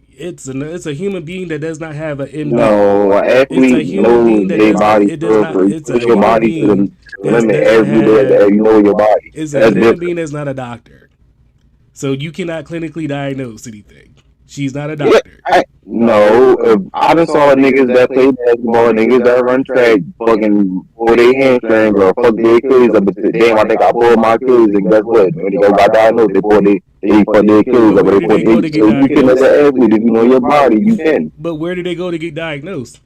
It's a human being that does not have an inbuilt. No, an athlete knows their body. It's a human being to limit every day that you know your body. It's a human being that's not a doctor. So you cannot clinically diagnose anything. She's not a doctor. I done saw niggas that play basketball, niggas that run track, fucking pull their hamstring or fuck their Achilles up. Damn, I think I pulled my Achilles, and guess what? When they got diagnosed, they fuck their Achilles up. So you can as an athlete, if you know your body, you can. But where did they go to get diagnosed?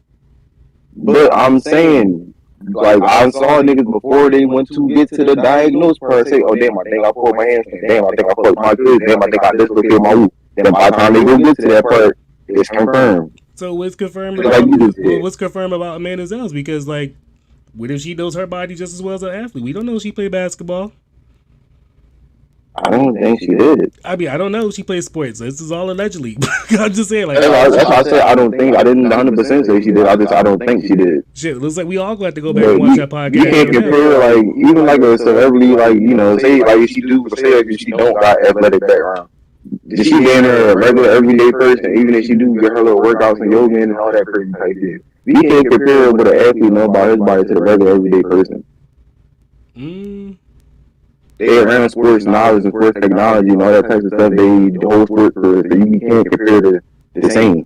But I'm saying, like, I saw niggas before they went to get to the diagnosis part say, oh, damn, I think I pulled my hamstring. Damn, I think I fucked my foot. Damn, I think I dislocated my root. Then by the time they go get to that part, it's confirmed. So what's confirmed Like about you just said. what's confirmed about Amanda Zell's? Because like, what if she knows her body just as well as an athlete? We don't know if she played basketball. I don't think she did. I mean, I don't know if she plays sports. This is all allegedly. I'm just saying, like, That's why I said I don't think. I didn't 100% say she did. I don't think she did. shit. It looks like we all going to have to go back But and watch that podcast. you can't compare, like, even like a celebrity, like, you know, say like if she do, say like if she don't got athletic background. If she being a regular everyday person, even if she do get her little workouts and yoga and all that crazy type shit, we can't compare what an athlete know about his body to the regular everyday person. They around sports knowledge and sports technology and all that type of stuff. They the whole sport career, so you can't compare the same.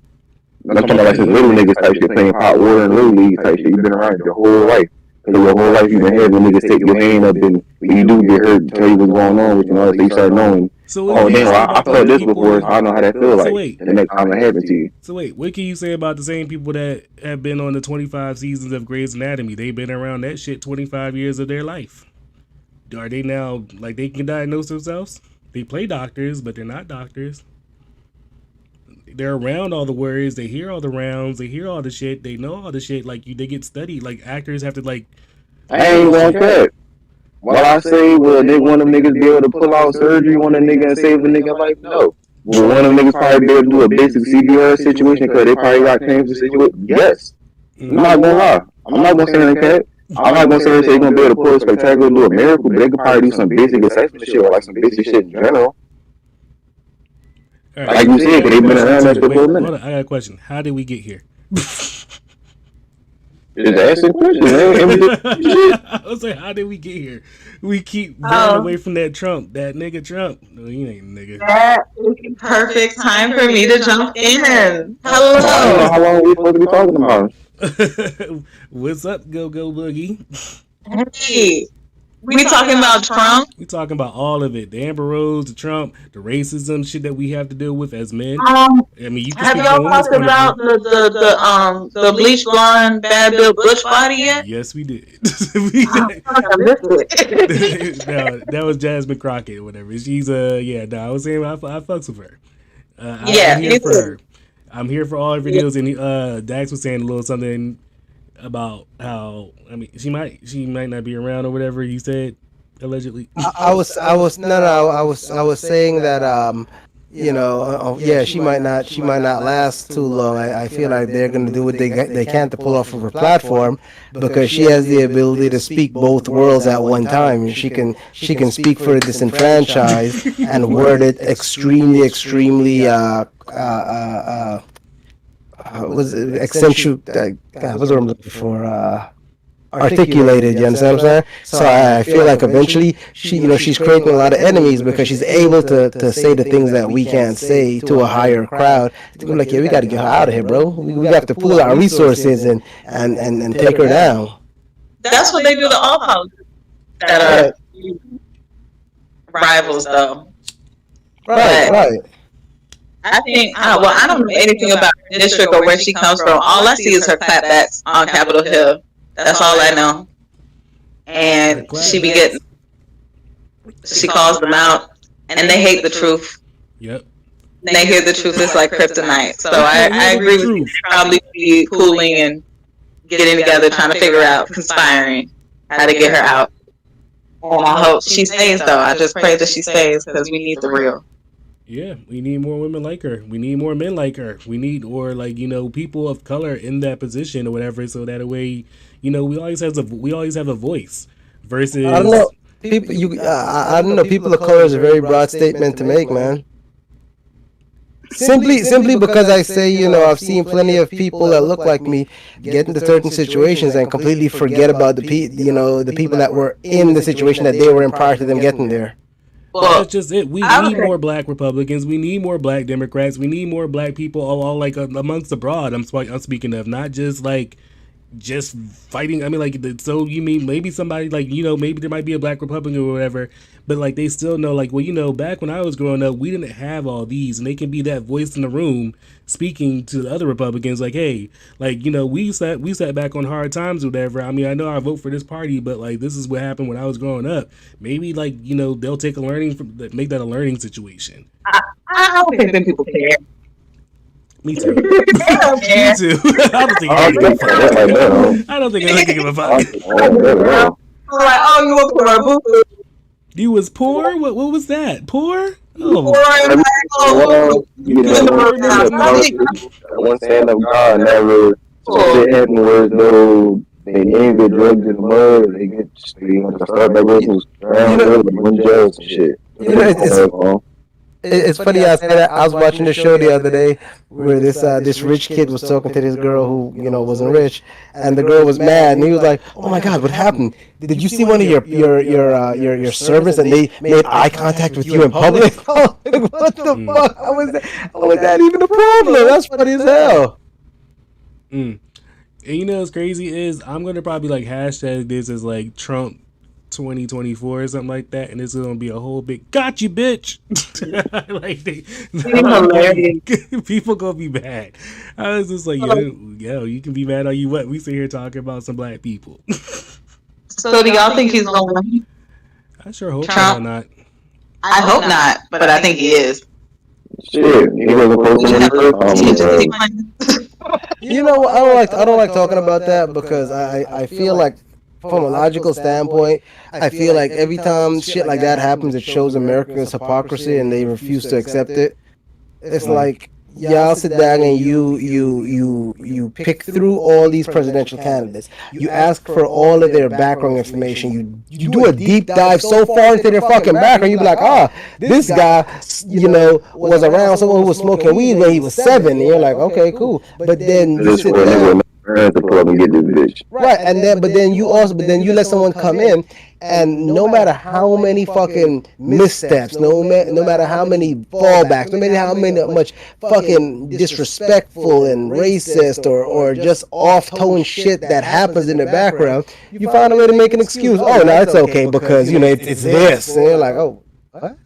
I'm talking about like some little niggas type shit, playing pot water and little league type shit. You've been around your whole life. Your whole life you've been having niggas take your hand up and when you do get hurt, tell you what's going on with you, so you start knowing. So Oh damn, I felt this before, so I know how that feels like. The next time it happens to you. So wait, what can you say about the same people that have been on the 25 seasons of Grey's Anatomy? They've been around that shit 25 years of their life. Are they now, like, they can diagnose themselves? They play doctors, but they're not doctors. They're around all the words. They hear all the rounds. They hear all the shit. They know all the shit. Like, they get studied. Like, actors have to, like... I ain't gonna cut. While I say, well, they want them niggas be able to pull out surgery on a nigga and save a nigga life, no. Will one of them niggas probably be able to do a basic CPR situation because they probably got claims to situation? Yes. I'm not gonna lie. I'm not gonna say anything, cat. I'm not gonna say they're gonna be able to pull a spectacular, do a miracle, but they could probably do some basic assessment shit or like some basic shit in general. Right. Like you said, because they've been around that shit for a minute. Hold on, I got a question. How did we get here? Just asking questions, man. I was like, how did we get here? We keep running away from that Trump, that nigga Trump. No, he ain't a nigga. That is perfect time for me to jump in. Hello. I don't know how long we supposed to be talking about. What's up, Go Boogie? Hey, we talking about Trump? We talking about all of it. The Amber Rose, the Trump, the racism shit that we have to deal with as men. I mean, you can have y'all talked about the bleach blonde bad Bill Bush body yet? Yes, we did. I missed it. No, that was Jasmine Crockett or whatever. She's I was saying I fucks with her. I'm here for her. I'm here for all her videos, and Dax was saying a little something about how she might not be around or whatever he said allegedly. I was saying that she might not last too long. I feel like they're gonna do what they can to pull off of her platform because she has the ability to speak both worlds at one time. She can speak for the disenfranchised and word it extremely articulated. You understand what I'm saying? So I feel like eventually she's creating a lot of enemies because she's able to say the things that we can't say to a higher crowd. They're like, yeah, we got to get her out of here, bro. We got to pool our resources and take her down. That's what they do to all politics that are rivals, though. Right. I think, I don't know anything about her district or where she comes from. All I see is her clapbacks on Capitol Hill. That's all I know. And she calls them out, and they hate the truth. Yep. They hear the truth is like kryptonite. So I agree with you. Probably be pooling and getting together, trying to figure out, conspiring how to get her out. And I hope she stays, though. I just pray that she stays because we need the real. Yeah, we need more women like her. We need more men like her. We need, people of color in that position or whatever, so that way, we always have a voice. Versus, I don't know. I don't know. People of color is a very broad statement to make, man. Simply because I say, I've seen plenty of people that look like me get into certain situations and completely forget about the people that were in the situation that they were in prior to them getting there. Well, that's just it. We need more black Republicans. We need more black Democrats. We need more black people all amongst abroad. I'm speaking of, not just like just fighting. I mean, like, so you mean maybe somebody like, you know, maybe there might be a black Republican or whatever, but like they still know, like, well, you know, back when I was growing up, we didn't have all these, and they can be that voice in the room speaking to the other Republicans, like, hey, like, you know, we sat back on hard times or whatever. I mean, I know I vote for this party, but like this is what happened when I was growing up. Maybe, like, you know, they'll take a make that a learning situation. I don't think them people care. Me too. Me too. I don't think I don't think I give a fuck. Like, oh, you want to boo boo? You was poor? What was that? Poor? Oh. One stand up God never shit happened where no they ain't get drugs in the mud, they get start back with one jails and shit. It's funny. I said that I was watching the show the other day where this rich kid was talking to this girl who, you know, wasn't rich, and the girl was mad, and he was like, "Oh my God, what happened? Did you see one of your servants and they made eye contact with you in public?" What the fuck? How was that even a problem? That's funny as hell. And you know what's crazy is I'm gonna probably like hashtag this as like Trump 2024 or something like that, and it's gonna be a whole big "got you, bitch." Like people gonna be mad. I was just like, yo, you can be mad all you want. We sit here talking about some black people. So do y'all think he's gonna win? I sure hope Trump? not. I hope not, but I think he is. Shit, he wasn't You know, I don't like talking about that because I feel like, from a logical standpoint, I feel like every time shit like that happens, it shows Americans' hypocrisy and they refuse to accept it. It's like y'all sit down and you pick through all these presidential candidates. You ask for all of their background information. You do a deep dive so far into their fucking background, you be like, this guy, you know, was around someone who was smoking weed when he was 7, and you're like, okay, cool. But then you sit down. To club and get this bitch. Right, and then you let someone come in, and no matter how many fucking missteps, no matter how many fallbacks, no matter how much fucking disrespectful and racist or just off-tone shit that happens in the background, you find a way to make an excuse. Oh, no, it's okay because, you know, it's this, and you're like, oh, what?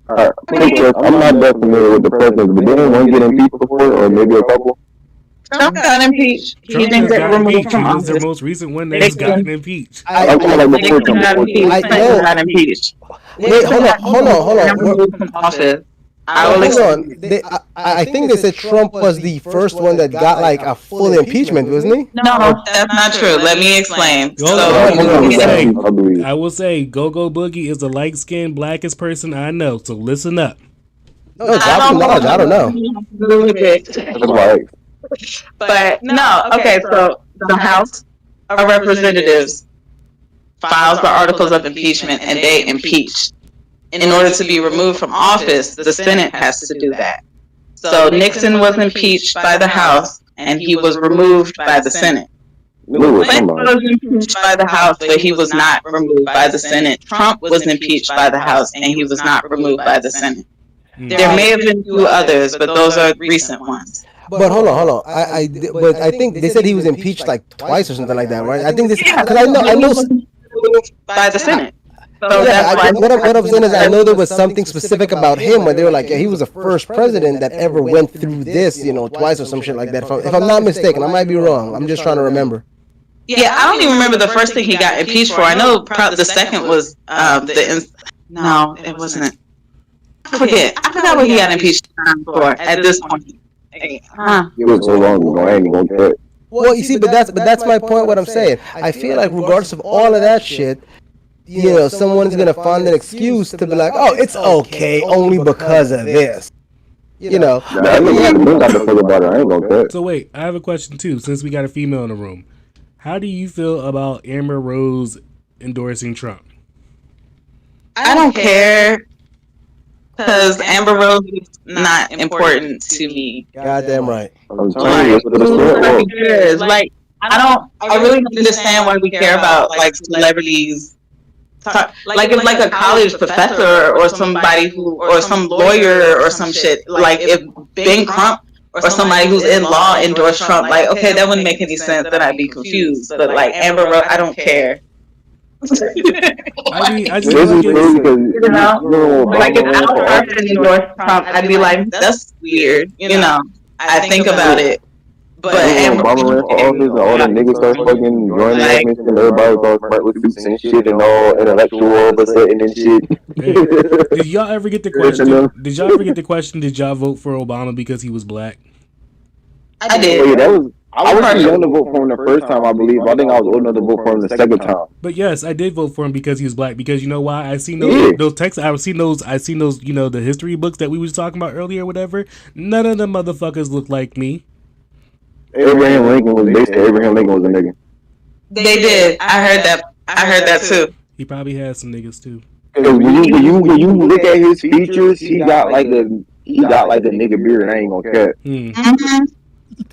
Alright, I'm not that familiar with the president, but didn't one get impeached before, or maybe a couple? Trump got impeached. He didn't get removed from office. He was the most recent one that's gotten impeached. Nixon got impeached. Wait, hold on. Removed from office. I think they said Trump was the first one that got like a full impeachment, wasn't he? No, that's not true. Let me explain. I will say, Go-Go Boogie is the light-skinned, blackest person I know. So listen up. No, drop some knowledge. I don't know. But no, okay, so the House of Representatives files the articles of impeachment and they impeach. In order to be removed from office, the Senate has to do that. So Nixon was impeached by the House and he was removed by the Senate. Clinton was impeached by the House, but he was not removed by the Senate. Trump was impeached by the House and he was not removed by the Senate. There may have been 2 others, but those are recent ones. But hold on. I think they said he was impeached like twice or something like that, right? I think this because I know by the Senate. So yeah, what I'm saying is I know there was something specific about him where they were like, yeah, he was the first president that ever went through this, you know, twice or some shit like that. If I'm not mistaken, I might be wrong. I'm just trying to remember. Yeah, I don't even remember the first thing he got impeached for. I know probably the second was no, it wasn't. I forgot what he got impeached for at this point. It was so long ago, I ain't gonna get it. Well, you see, but that's my point. What I'm saying, I feel like regardless of all of that shit, you know, someone's gonna find an excuse to be like, oh, it's okay, only because of this. You know. So wait, I have a question too. Since we got a female in the room, how do you feel about Amber Rose endorsing Trump? I don't care. Because Amber Rose is not important to me. Goddamn right. I really don't understand why we care about like celebrities. Like if like a college professor or somebody or some lawyer or some shit. Like if Ben Crump or somebody who's in law endorsed Trump, like, okay, that wouldn't make any sense. Then I'd be confused. But like Amber Rose, I don't care. I mean, I just This feel is like true it's. because You know, like if Obama ran for our office. person endorsed Trump, I'd be like, that's weird. You know, I think about it. But Remember Amber, when Obama ran for office and all the niggas started fucking joining like, us and everybody was all smart with suits and shit and all intellectual all of a sudden and shit. Hey, did y'all ever get the question? Did y'all ever get the question? Did y'all vote for Obama because he was black? I Oh did. yeah, that was. I was too young to vote for him the first time, I believe. I think I was old enough to vote for him the second time. But yes, I did vote for him because he was black. Because you know why? I seen Yeah. those texts. I seen those. You know, the history books that we was talking about earlier, whatever. None of them motherfuckers look like me. Abraham Lincoln was basically Abraham Lincoln was a nigga. They did. I heard that. I heard that too. He probably had some niggas too. Because when you look at his features, he got like a nigga beard. I ain't gonna cut. Mm-hmm.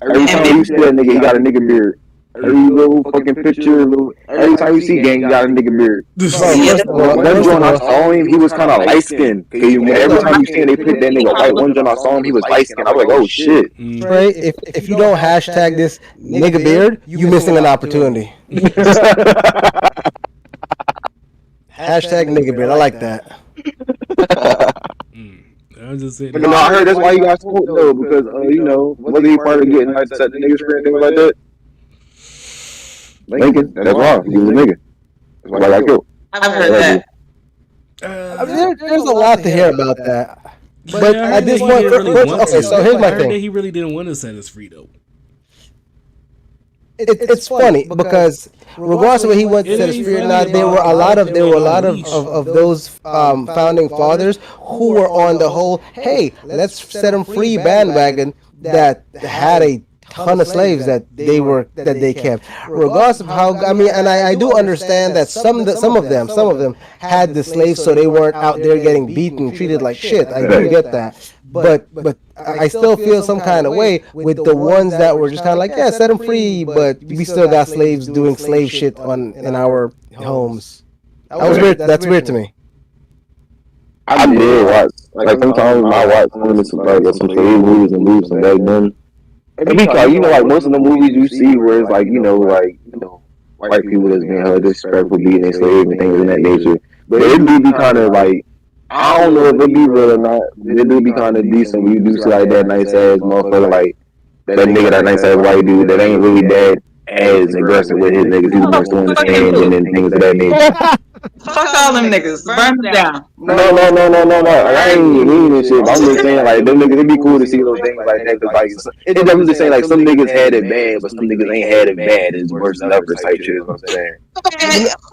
Every time you see that nigga, he got a nigga beard. Every little fucking picture, every time you see gang, he got a nigga beard. One joint I saw him, he was kind of light skinned. Every time you see him, they pick that nigga white. One joint I saw him, he was light skinned. I was like, oh shit. Trey, if you don't hashtag this nigga beard, you missing an opportunity. Hashtag nigga beard. I like that. I was just saying. But no, I heard that's why he got smoked though, because you know, wasn't he part of getting like set the niggas free and things like that? Lincoln, that's why he was a nigga. That's why I got killed. I've heard that. I mean, there's a lot to hear about that. But I at this point, okay, so here's my I heard that thing. he really didn't want to set us free though. It's funny because regardless of what he went to set us free or not, there were a lot of those founding fathers who were on the whole, hey, let's set them free bandwagon that had a ton of slaves that they kept. Regardless of how, I mean, and I do understand that some of them had the slaves so they weren't out there getting beaten, treated like shit. I do get that. But I still feel some kind of way with the ones that were just kind of like, yeah, set them free, but we still got slaves doing slave shit in our homes. That was weird. That's weird to me. I did watch, like sometimes I watch some slave movies and movies from back then. Because you know, like most of the movies you see where it's like, you know, white people that's being held disrespectful, beating their slaves and things of that nature. But it do be kind of like, I don't know if it be real or not. It do be kind of decent when you do see like that nice ass motherfucker, like that nigga, that nice ass white dude that ain't really that as aggressive with his niggas. He's more still understanding and things of that nature. Fuck all them niggas. Burn them down. No. I ain't mean this shit. But I'm just saying, like, them niggas, it'd be cool to see those things like that. Cause, like, it's just saying, like, some niggas had it bad, but some niggas ain't had it bad. It's worse than ever type shit, is what I'm saying.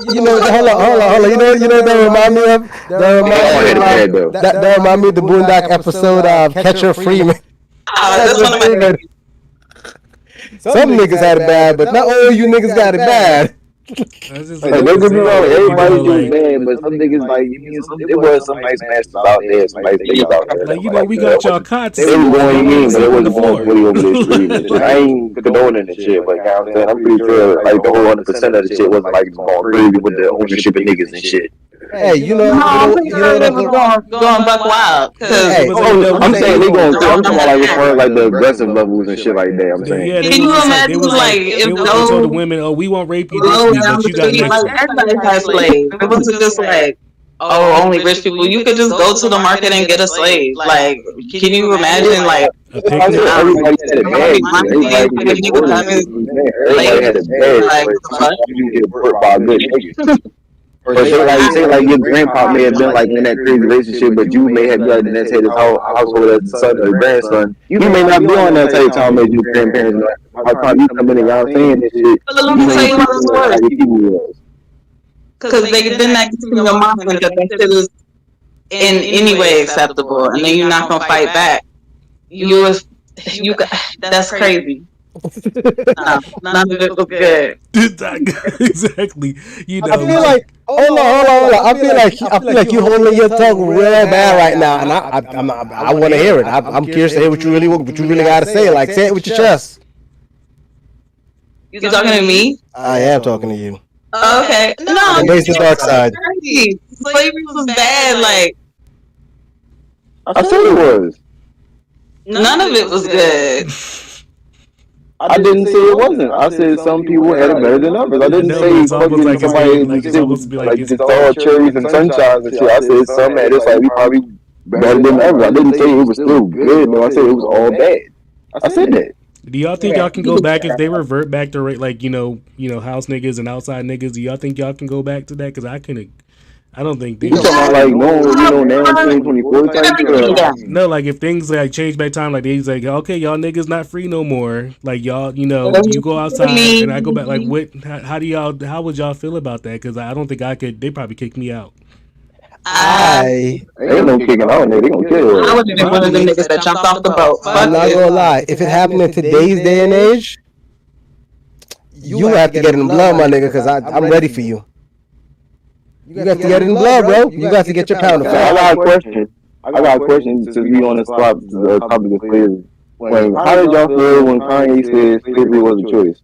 You know, hold on. You know what that remind me of? That remind me of the Boondock episode of Catcher Freeman. That's one of my Some niggas had it bad, but not all you niggas got it bad. Like, don't get me wrong, everybody do bad, but some niggas like it was some nice masters out there, some nice niggas out there. Like, you know, we got y'all cots. It was going in, but it wasn't going fully over the street and shit. I ain't condoning the shit, but you know what I'm saying? I'm pretty sure like the whole 100% of the shit wasn't like going crazy with the ownership of niggas and shit. Hey, you know going buck wild. Hey, I'm saying they going through. I'm talking about like as far as like the aggressive levels and shit like that. I'm saying. Yeah, Can you imagine like if they told the women, "Oh, we won't rape you this week, but you got next." Everybody has slaves. It wasn't just like, oh, only rich people. You could just go to the market and get a slave. Like, can you imagine like? Everybody had it bad. Everybody had it bad. You get hurt by a good nigga. Or say like your grandpa may have been like in that crazy relationship, but you may have been like in that type of household as the son or grandson. You may not be on that type of time as your grandparents. By the time you come in and y'all saying this shit, but let me tell you what it was. Because they didn't act to your mom because that shit is in any way acceptable, and then you're not gonna fight back. That's crazy. No, none of it was good. Exactly. You know, I feel like hold on. I feel like you holding your tongue real bad right now, and I want to hear it. I'm curious to hear what you really got to say. Like, say it with your chest. You talking to me? I am talking to you. Oh, okay. No, embrace the dark side. Slavery was bad. Like, I said it was. None of it was good. I didn't say it wasn't. I said some people had it better than others. I I didn't know, but say it's almost fucking like it's being somebody like just it's shit was almost to be like like it's just all cherries and sunshines and shit. I said some had it's like we probably better than others. I didn't say it was still good, but I said it was all bad. I said that. Do y'all think y'all can go back if they revert back to like house niggas and outside niggas? Do y'all think y'all can go back to that? Because I couldn't. I don't think You things. talking about like no, now in 2024 type shit? No, like if things like change back time, like they's like, okay, y'all niggas not free no more. Like y'all, you go outside and I go back. Like what? How do y'all? How would y'all feel about that? Because I don't think I could. They probably kick me out. I Ain't no kicking out, nigga. They gonna kill I you. would have been one of them niggas that jumped off the boat. I'm Fuck not it. gonna lie. If it happened in today's day and age, you have to get it in blood, my nigga, because I'm ready for you. You got to get it in blood, bro. You got to get your pound of Now, I flesh. got a question. I got a question since we on this topic of slavery. How did y'all feel when Kanye said slavery was a choice?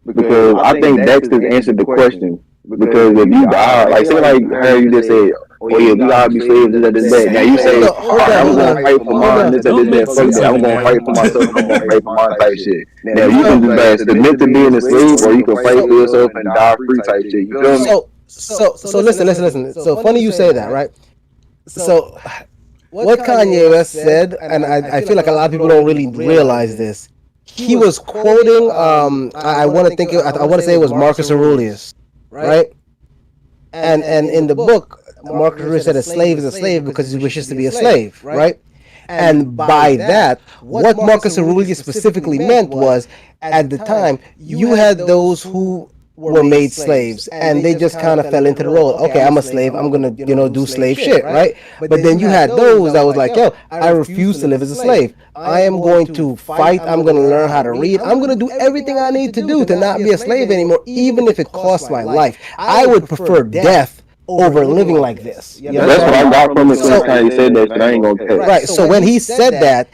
Because I think Dexter's answered the question. Because if you die, like say like how you just said, oh yeah, we gotta be slaves, this, that. Now you say, alright, I'm gonna fight for mine, this, Don't make that, fuck sense that. of I'm it gonna now. fight for myself and I'm gonna fight for mine type shit. Now you can just like submit to being a slave or you can fight for yourself and die free type shit. You feel me? So listen. So funny you say that, right? So what Kanye West said, and I feel like a lot of people don't really realize this. He was quoting, I want to think, I want to say it was Marcus Aurelius, right? And in the book, Marcus Aurelius said a slave is a slave because he wishes to be a slave, right? And by that, what Marcus Aurelius specifically meant was, at the time, you had those who were made slaves and they just kind of fell into the role. Okay, I'm a slave. I'm gonna, do slave shit, right? But then you had those that was like, yo, I refuse to live as a slave. I am going to fight. I'm gonna learn how to read. I'm gonna do everything I need to do to not be a slave anymore, even if it costs my life. I would prefer death over living like this. That's what I got from it since Kanye said that shit. I ain't gonna tell. Right. So when he said that,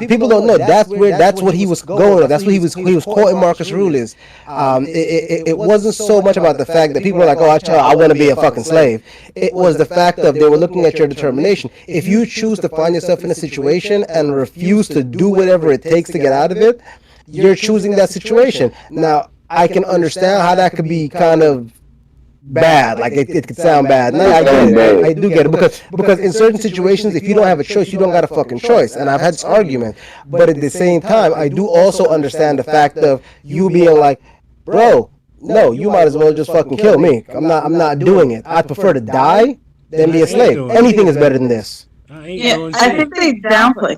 people don't know that's what he was going with. That's what he was quoting Marcus Aurelius. It wasn't so much about the fact that people were like, oh, I want to be a fucking slave. It was the fact of they were looking at your determination. If you choose to find yourself in a situation and refuse to do whatever it takes to get out of it, you're choosing that situation. Now, I can understand how that could be kind of bad, like it could sound bad. No, I get it. I do get it because in certain situations, if you don't have a choice, you don't got a fucking choice. And I've had this argument, but at the same time, I do also understand the fact of you being like, bro, no, you might as well just fucking kill me. I'm not doing it. I prefer to die than be a slave. Anything is better than this. I think they downplay.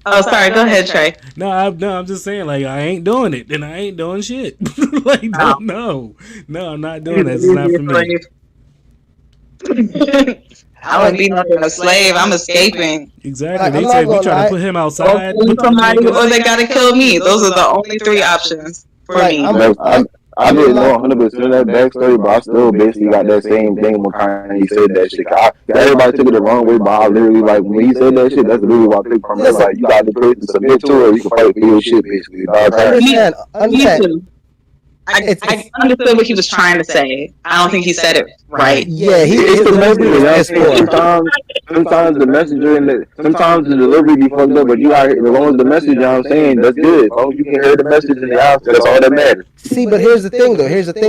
Oh, sorry. Go ahead, Trey. No, I'm just saying, like, I ain't doing it, and I ain't doing shit. Like, no, I'm not doing that. It's not for me. I wouldn't be nothing a slave. I'm escaping. Exactly. They said we try to put him outside. Somebody, or they gotta kill me. Those are the only three options for me. I didn't know 100% of that backstory, but I still basically got that same thing when Kanye said that shit. Everybody took it the wrong way, but I literally, like, when he said that shit, that's literally what I took from it. Like, you got the choice to submit to it, or you can fight for your shit, basically. Understand. I understood what he was trying to say. I don't think he said it right. Yeah, it's the messenger. Sometimes the messenger and sometimes the delivery be fucked up, but you got as long as the message, you know what I'm saying, that's good. As long as you can hear the message in the house, that's all that matters. See, but here's the thing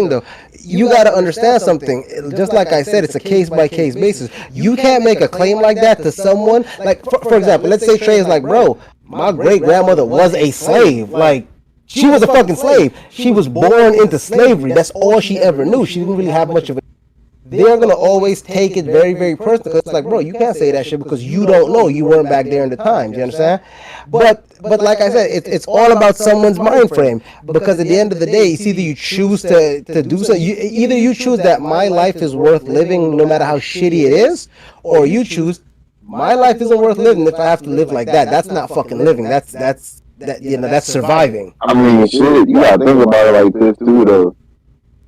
though. You got to understand something. Just like I said, it's a case by case basis. You can't make a claim like that to someone. Like, for example, let's say Trey is like, bro, my great grandmother was a slave. Like, she was a fucking slave. She was born into slavery. That's all she ever knew. She didn't really have much of a... They're going to always take it very, very personal. It's like, bro, you can't say that shit because you don't know. You weren't back there in the time. Do you understand? But like I said, it's all about someone's mind frame. Because at the end of the day, it's either you choose to do something. Either you choose that my life is worth living no matter how shitty it is, or you choose my life isn't worth living if I have to live like that. That's not fucking living. That's surviving. I mean, shit, you gotta think about it like this too, though.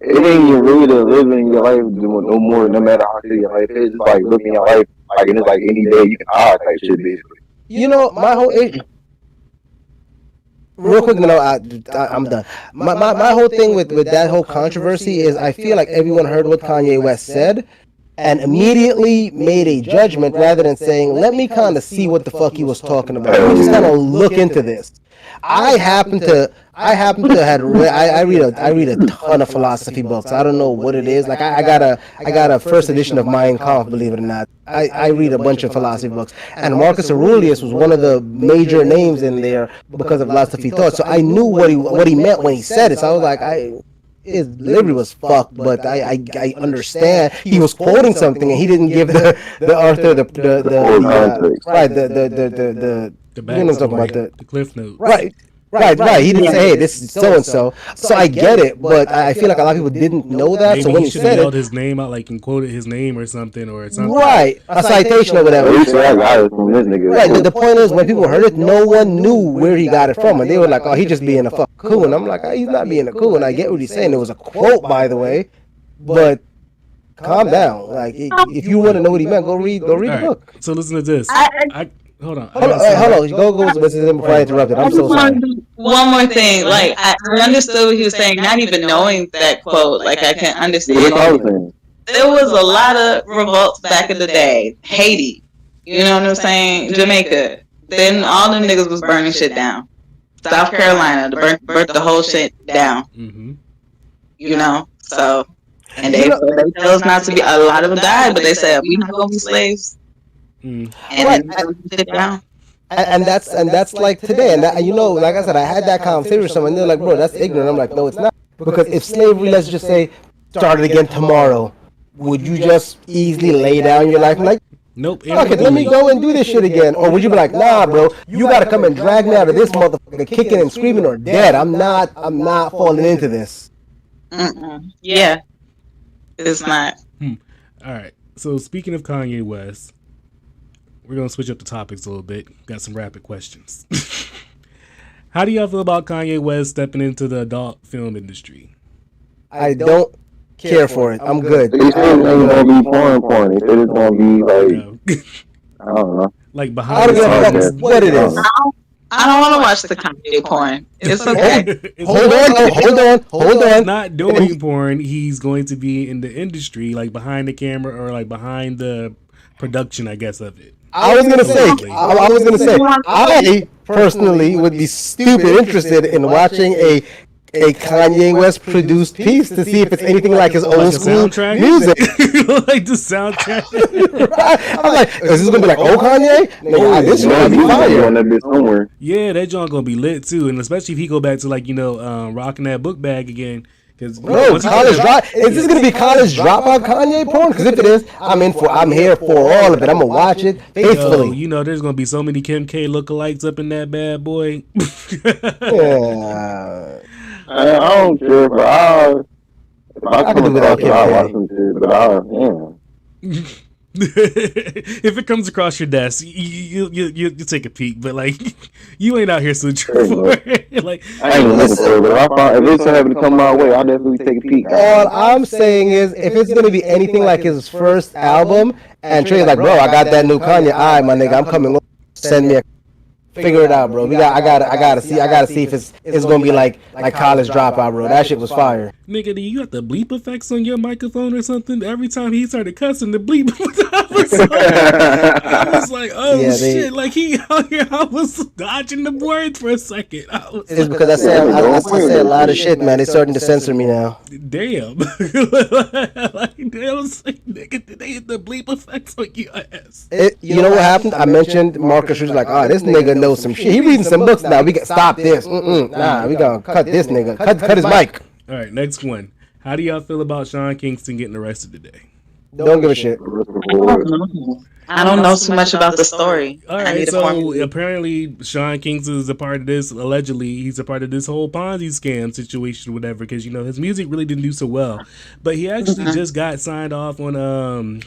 It ain't even really the living your life no more, no matter how shitty your life is. It's like living your life like it's like any day you can die type shit, basically. My whole real quick, I'm done. My whole thing with that whole controversy is I feel like everyone heard what Kanye West said, and immediately made a judgment rather than saying, let me kind of see what the fuck he was talking about. Let me just kind of look into this. I happen to I read a ton of philosophy books. I don't know what it is. Like I got a first edition of Mein Kampf, believe it or not. I read a bunch of philosophy books, and Marcus Aurelius was one of the major names in there because of philosophy thought. So I knew what he meant when he said it. So I was like, his delivery was fucked, but I understand he was quoting something and he didn't give the author The you know what I'm talking about, the cliff note. Right. He didn't say, hey, this is so and so. So I get it, but I feel like a lot of people didn't know that. Maybe so when he he should have said yelled it, his name out, like, and quoted his name or something. Right, a citation or whatever. At least I got it from this nigga. Right. The point is, when people heard it, no one knew where he got it from, and they were like, "Oh, he just being a fuck coon." I'm like, oh, he's not being a coon. I get what he's saying. It was a quote, by the way, but calm down. Like, if you want to know what he meant, go read the book. So listen to this. Hold on. Hold on. Go before I interrupted. I'm so sorry. One more thing, like I understood what he was saying, not even knowing that quote. Like I can understand. There was a lot of revolts back in the day. Haiti, you know what I'm saying? Jamaica. Then all them niggas was burning shit down. South Carolina, burnt the whole shit down. Mm-hmm. You know, so and they tell us not to be. A lot of them died, but they said we're not gonna be slaves. Mm. And then sit down. And that's like today, and that, you know, like I said, I had that conversation with someone. They're like, "Bro, that's ignorant." I'm like, "No, it's not." Because if slavery, let's just say, started again tomorrow, would you just easily lay down your life and like, nope, fuck it, let me go and do this shit again? Or would you be like, "Nah, bro, you gotta come and drag me out of this motherfucker, kicking and screaming or dead. I'm not falling into this." Yeah, it's not. All right. So speaking of Kanye West, we're going to switch up the topics a little bit. Got some rapid questions. How do y'all feel about Kanye West stepping into the adult film industry? I don't care for it. I'm good. They say it's gonna be porn. They say it's gonna be like, I don't know. Like behind the scenes. What it is. I don't want to watch the Kanye porn. It's okay. Hold on. He's not doing porn. He's going to be in the industry, like behind the camera or like behind the production, I guess, of it. I was gonna say, I personally would be stupid interested in watching a Kanye West produced piece to see if it's anything like his old school music. Like the soundtrack. Right? I'm like, is this gonna be like old Kanye? This is gonna be fire. Yeah, that joint gonna be lit too, and especially if he go back to like rocking that book bag again. Bro, college drop. Is this gonna be college dropout Kanye porn? Because if it is, I'm here for all of it. I'm gonna watch it faithfully. You know, there's gonna be so many Kim K lookalikes up in that bad boy. Yeah. I don't care, but I can do without Kim K. I'll watch some shit, but if it comes across your desk, you take a peek, but like you ain't out here searching for it. Like I ain't looking for it, but if it's having to come my way, I'll definitely take a peek. All I'm saying is, if it's gonna be anything like his first album, and Trey's like, bro, I got that new Kanye. All right, my nigga, I'm coming. Send me a. Figure it out, bro. I gotta see if it's gonna be like college dropout, bro. That shit was fire. Nigga, do you got the bleep effects on your microphone or something? Every time he started cussing, the bleep I was like, oh yeah, shit! Like he out here, I was dodging the words for a second. It's because I say a lot of shit, man. They're starting to censor me now. Damn. Like they was like, nigga, did they hit the bleep effects on your ass? You know what happened? I mentioned Marcus was like, oh, this nigga knows some shit. He reading some books now. We got stop this. Nah, we gonna cut this nigga. Cut his mic. All right, next one. How do y'all feel about Sean Kingston getting arrested today? Don't give a shit. I don't know too much about the story. All right, so apparently Sean Kingston is a part of this. Allegedly, he's a part of this whole Ponzi scam situation, or whatever. Because his music really didn't do so well, but he actually just got signed off on. No.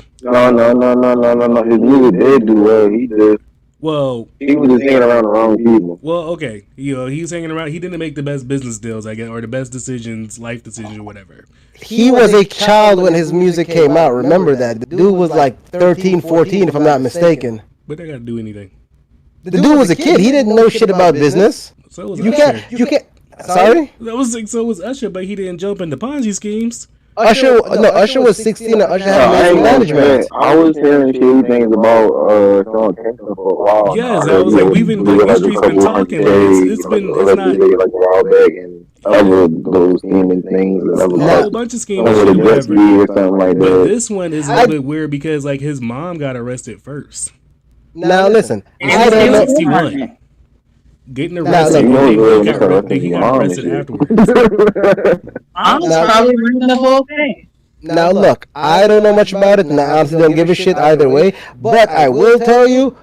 His music did do well. He did. Well, he was just hanging around the wrong people. Well, okay, he was hanging around. He didn't make the best business deals, I guess, or the best decisions, life decisions, or whatever. He was a child when his music came out. Remember that. The dude was like 13, 14, if I'm not mistaken. But they got to do anything. The dude was a kid. He didn't know shit about business. So was you can't. Sorry. That was so was Usher, but he didn't jump into Ponzi schemes. Usher was 16 and Usher had I ain't music gonna management. say. I was hearing shitty things about Sean Kingston for a while. Yes, I I heard was like, we've been like the like a streets been couple hundred talking. Like K, it's like been it's not. allegedly like a while back, and other those scheming things, and A other whole like bunch of scheming over shit, the jet whatever. ski or something like But that. this one is a little bit weird because like his mom got arrested first. Now listen, And I he's don't know. 61. Getting Now, arrested, look, and You know, then he got arrested afterwards. I'm Now- probably reading the whole thing. Now look, I don't know much about it, and I honestly don't give a shit either way. But I will tell you,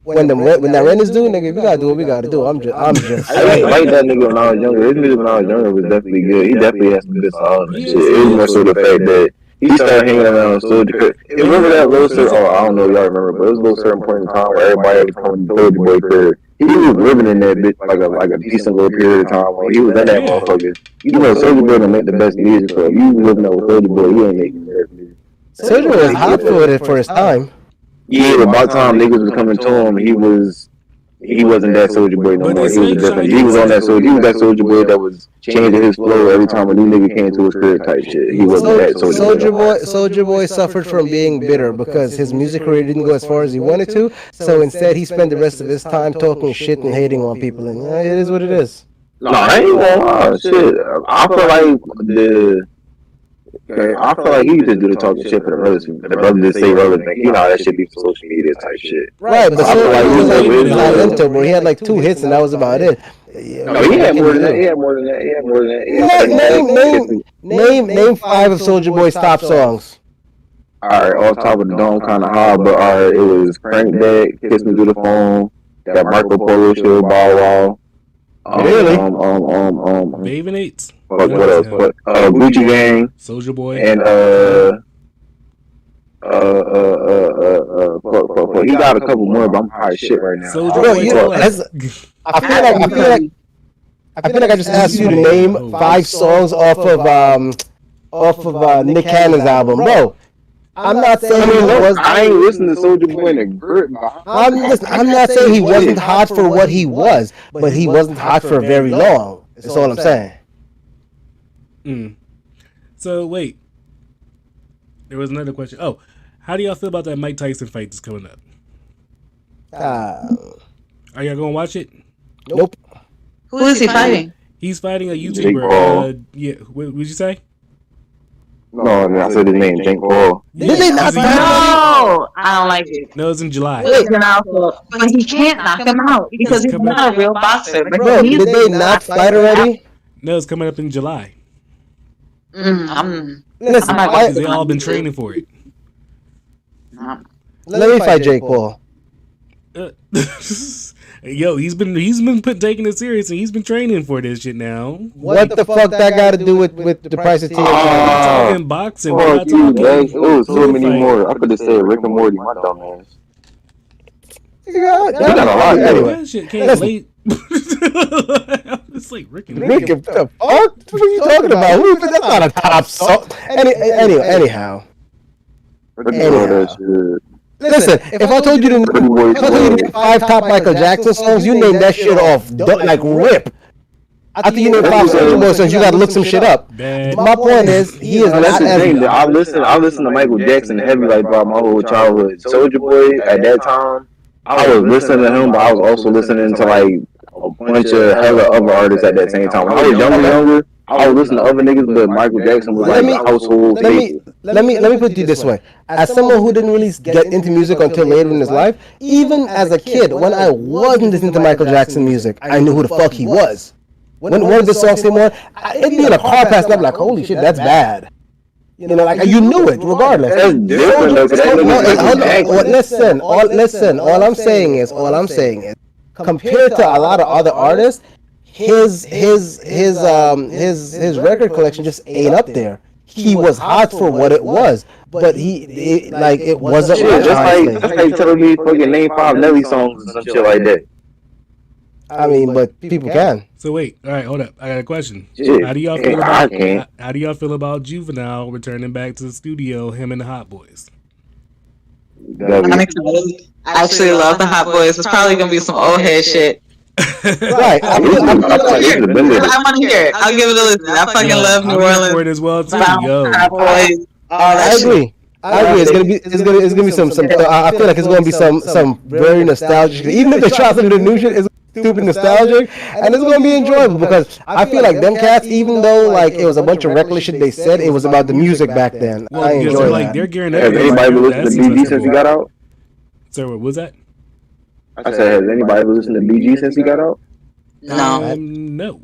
when that rent is due, nigga, we gotta do what we gotta do. I'm just I used to saying. like that nigga when I was younger. His music when I was younger was definitely good. He definitely had some good songs and He shit. is, It he was more is. so the fact that he started hanging around Soulja. Remember that little certain? Oh, I don't know if y'all remember, but it was a little certain point in time where everybody was coming to Soulja Boy crib. He was living in that bitch like a decent little period of time when he was in that motherfucker. You know, Soulja Boy don't make the best music, so if you living there with Soulja Boy, you ain't making the best music. Soulja was hot for his time. Yeah, about time niggas was coming to him, he wasn't that Soulja Boy no But more. they He was say different. Shiny He was on said- that Soulja. He was that Soulja Boy that was changing his flow every time a new nigga came to his crib type shit. He wasn't that Soulja Boy. Soulja Boy suffered from being bitter because his music career didn't go as far as he wanted to. So instead, he spent the rest of his time talking shit and hating on people. And yeah, it is what it is. No, I ain't gonna lie. Shit, I feel like I feel like he just do the talking shit for the brothers to stay relevant. You know how that shit be for social media type shit. Right, but I feel like Soulja was he was like with into, bro. He had like 2 hits and that was about it. No, he had more than that. He had more than that. He had more than that. Name 5 of Soulja Boy's top songs. Alright, off top of the dome, kind of hard, but alright, it was Crank That, Kiss Me Through the Phone, that Marco Polo shit, Bow Wow. Really? Babe and Eights. What else? Gucci Gang Soulja Boy. and he got a couple more, but I'm high as shit right now. Soulja Bro, Boy. you know, I feel like I just asked you to name 5 songs off of Nick Cannon's album, bro. I'm not saying he was. I ain't listening to Soulja Boy in a grip. I'm not saying he wasn't hot for what he was, but he wasn't hot for very long. That's all I'm saying. So wait, there was another question. Oh, how do y'all feel about that Mike Tyson fight that's coming up? Are y'all gonna watch it? Nope. Who is he fighting? He's fighting a Jake YouTuber. Paul. Yeah, what would you say? No, I said his name, Jake Paul. Did they not Is he- fight No, I don't like it. No, it's in July. But he can't knock him out because he's not a real boxer. Bro, did they not fight already? No, it's coming up in July. I'm Listen, not Because they all been training for it. let me fight Jake Paul. Yo, he's been taking it serious and he's been training for this shit now. What the fuck that got to do with the price of TNT? We're talking boxing. We're not Fuck you, talking. Lex. It was so real many fight. more. I could have said Rick and Morty, my dumb ass. Yeah, got a lot, anyway. That shit came Listen. late. It's like Rick and Rick, what the fuck? What are you talking about? That's not a top song. Anyhow. Listen, if I told you to name 5 top Michael Jackson songs, you name that shit off like rip. I think you name 5 Soulja Boy songs, you gotta look some shit up. Bad. My point is, he is That's not the thing. as. I listened to Michael Jackson heavy like throughout my whole childhood. Soulja Boy at that time, I was listening to him, but I was also listening to like a bunch of hella other artists at that same time. When I was younger, I was listening to other niggas, but Michael Jackson was like a household staple. Let me put it this way. As someone who didn't really get into music until later in his life, even as a kid, when I wasn't listening to Michael Jackson music, I knew who the fuck he was. When one of the songs came on, it'd be in a car pass, and I'd be like, holy shit, that's bad. You know, like you knew it, regardless. That's different though, 'cause that nigga Hold on. Jackson. Listen. All I'm saying is, compared to a lot of other artists, his record collection just ain't up there. He was hot for what it was, but it wasn't. Shit, that's like telling me fucking name 5 Nelly songs and some shit like that. I mean, but people can. So wait, all right, hold up. I got a question. Shit. How do y'all I feel about can't. how do y'all feel about Juvenile returning back to the studio? Him and the Hot Boys. I'm excited. I actually love the Hot Boys. It's probably gonna be some old head shit. Right. I want to hear it. I'll give it a listen. I fucking love New Orleans. For it as well too. Bounce, Yo, Cowboys, all that I shit. agree. It's gonna be some. I feel like it's gonna be some very nostalgic. Even if they try some of the new shit, it's stupid nostalgic, and it's gonna be enjoyable because I feel like them cats, even though like it was a bunch of reckless shit they said, it was about the music back then. well, I because enjoy like that. they're gearing up. Has for, anybody like, been the listening to Essence BG since he Festival. got out? So what was that? I said, has anybody been listening to BG since he got out? No. No.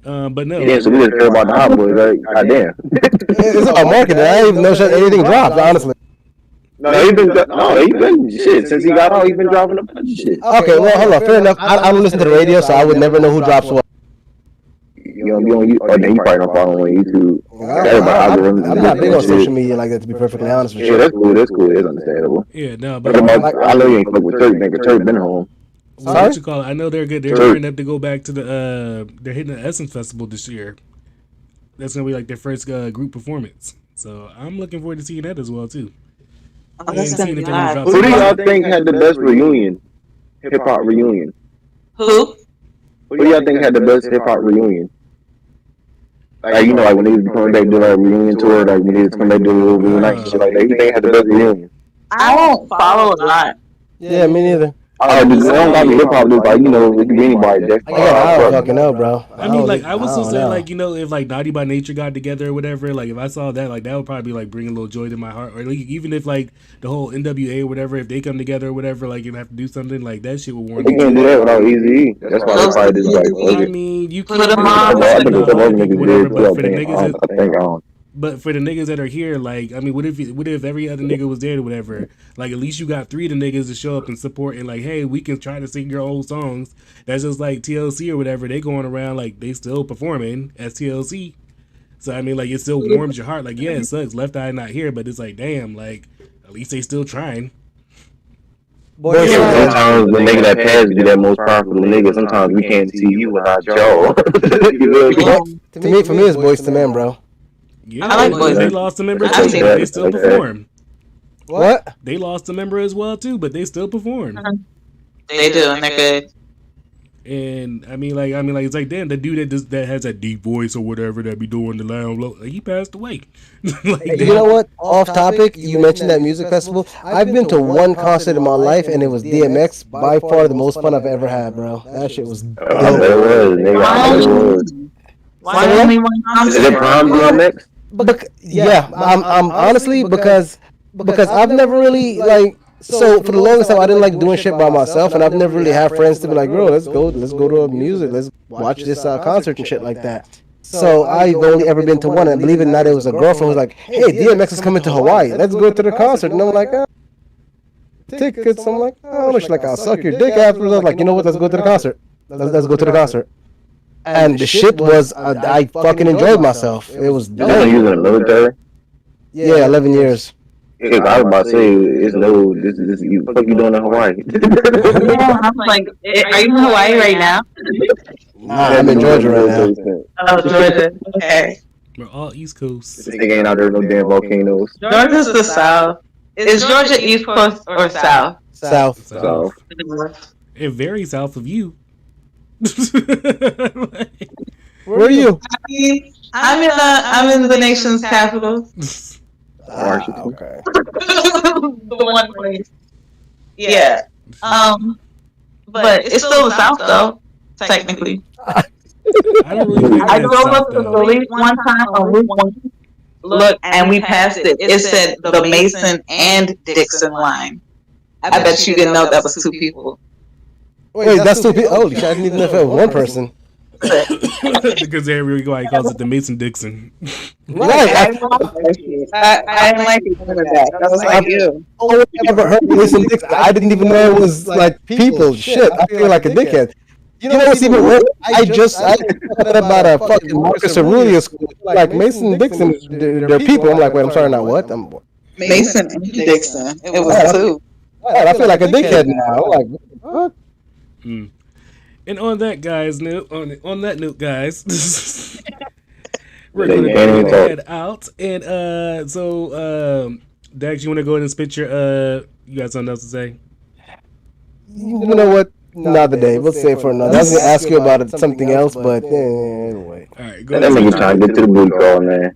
But no. Yeah, so we just care about the Hot Boys, right? Goddamn. It's about marketing. I didn't even know anything dropped, honestly. No, he been shit since he got out. He been dropping a bunch of shit. Okay, well, hold on. Fair enough. I don't listen to the radio, so I would never know who drops what. You don't be on you, or then you probably don't follow on YouTube. I'm not big on social media like that, to be perfectly honest with Yeah, you. that's cool. That's cool. It's understandable. Yeah, no, But but I know you ain't fuck with Turk, nigga. Turk been home. what you call it? I know they're good. They're Sure. gearing up to go back to the. They're hitting the Essence Festival this year. That's gonna be like their first group performance. So I'm looking forward to seeing that as well too. Oh, that's And gonna seeing be if they're gonna live. drop Who do some- y'all think had the best reunion? Hip hop reunion. Who? Who do y'all think had the best hip hop reunion? Like, you know, like when they was coming back to do like reunion tour, like when they was coming back to do a little reunion and shit like that. Who think had the best reunion? I don't follow a lot. Yeah, me neither. Oh, dude, I don't like hip hop. Just like, you know, it could be anybody. I don't fucking know, bro. I mean, like I was still don't saying, know. like, you know, if like Naughty by Nature got together or whatever, like if I saw that, like that would probably like bring a little joy to my heart. Or like even if like the whole NWA or whatever, if they come together or whatever, like you have to do something like that, shit will warm They me. can't do that without Easy. That's why they probably just like, fuck I it. mean, you Put can't. them do on. that. I think No, some I other think niggas whatever, did too. but for the niggas that, I think I don't. but for the niggas that are here, like, I mean, what if every other nigga was there or whatever? Like, at least you got 3 of the niggas to show up and support and like, hey, we can try to sing your old songs. That's just like TLC or whatever. They going around like they still performing as TLC. So I mean, like, it still warms your heart. Like, yeah, it sucks. Left Eye not here, but it's like, damn, like, at least they still trying. Boy, Sometimes the nigga that passed be that most powerful nigga. Sometimes we can't see you and not y'all. You feel me? for me, it's Boys to Men, bro. Yeah, I like Boys. they lost a member I've too, seen but that. they still Okay. perform. What? They lost a member as well too, but they still perform. They do, and they're good. And I mean, like, it's like, damn, the dude that has that deep voice or whatever that be doing the loud, like, he passed away. Like, Hey, you know what? Off topic, you mentioned that music festival. I've been to one concert in my life, and it was DMX. By far the most fun I've ever had, bro. That shit was I bet it was, nigga. I bet it was. Why only one Is it prom DMX? Yeah, I'm honestly because I've never really like. So for the longest time, I didn't like doing shit by myself, and I've never really had friends to be like, bro, let's go to a music, let's watch this concert and shit like that. So I've only ever been to one, and believe it or not, it was a girlfriend who was like, hey, DMX is coming to Hawaii, let's go to the concert. And I'm like, tickets. I'm like, oh, she's like, I'll suck your dick afterwards. I was like, you know what, let's go to the concert. Let's go to the concert. And the shit was, I fucking enjoyed myself. It was You know, you was in the military? Yeah, 11 years. Because I was about to say, it's no, this you, what you doing in Hawaii? Yeah, I'm like, are you in Hawaii right now? Nah, I'm in Georgia right now. Oh, Georgia. Okay. we're all East Coast. This nigga ain't out there no damn volcanoes. Georgia's the South. Is Georgia East Coast or South? South. So, It very south of you. Where are you? I'm in the nation's capital. Okay. The one place. Yeah. But it's still the South though, technically. I don't really think I that's drove south, up to the though. police one time on Route 1. Look, and we passed it. It said the Mason and Dixon line. I bet you didn't know that was 2 people. Wait, that's two people. Holy shit, I didn't even know if it was one person. Because everybody calls it the Mason Dixon. Right. I didn't like it coming back. I was like, ew. I never heard Mason Dixon. I didn't even know it was like people. Shit, I feel like a dickhead. You know what's even worse? I thought about a fucking Marcus Aurelius school. Like Mason Dixon, they're people. I'm like, wait, I'm sorry, not what? Mason and Dixon. It was 2. I feel like a dickhead now. I'm like, what? And on that, guys, on that note, guys, we're Yeah, gonna yeah, go yeah. head out. And so Dax, you want to go ahead and spit your you got something else to say? You know what? Another day. We'll say it for another. I was gonna ask you about something else, but anyway. All right, go That ahead. nigga trying to get to the booty call, man.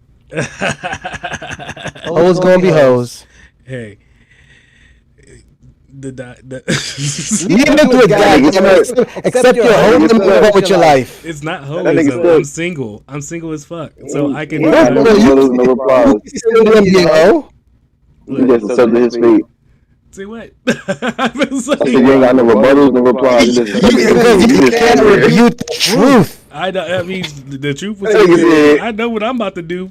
Hoes gonna be hoes. Hey, the Leave it to a guy. Accept your hoe and move on with your life. it's not That nigga hoes. still- I'm single. I'm single as fuck. So I can. Yeah, no photos, no replies. You still gonna be a hoe? You just accepted his fate. Say what? I was I said you ain't got no rebuttals, no replies. You just You can't refute the truth. I mean, the truth was, Nigga said- I know what I'm about to do.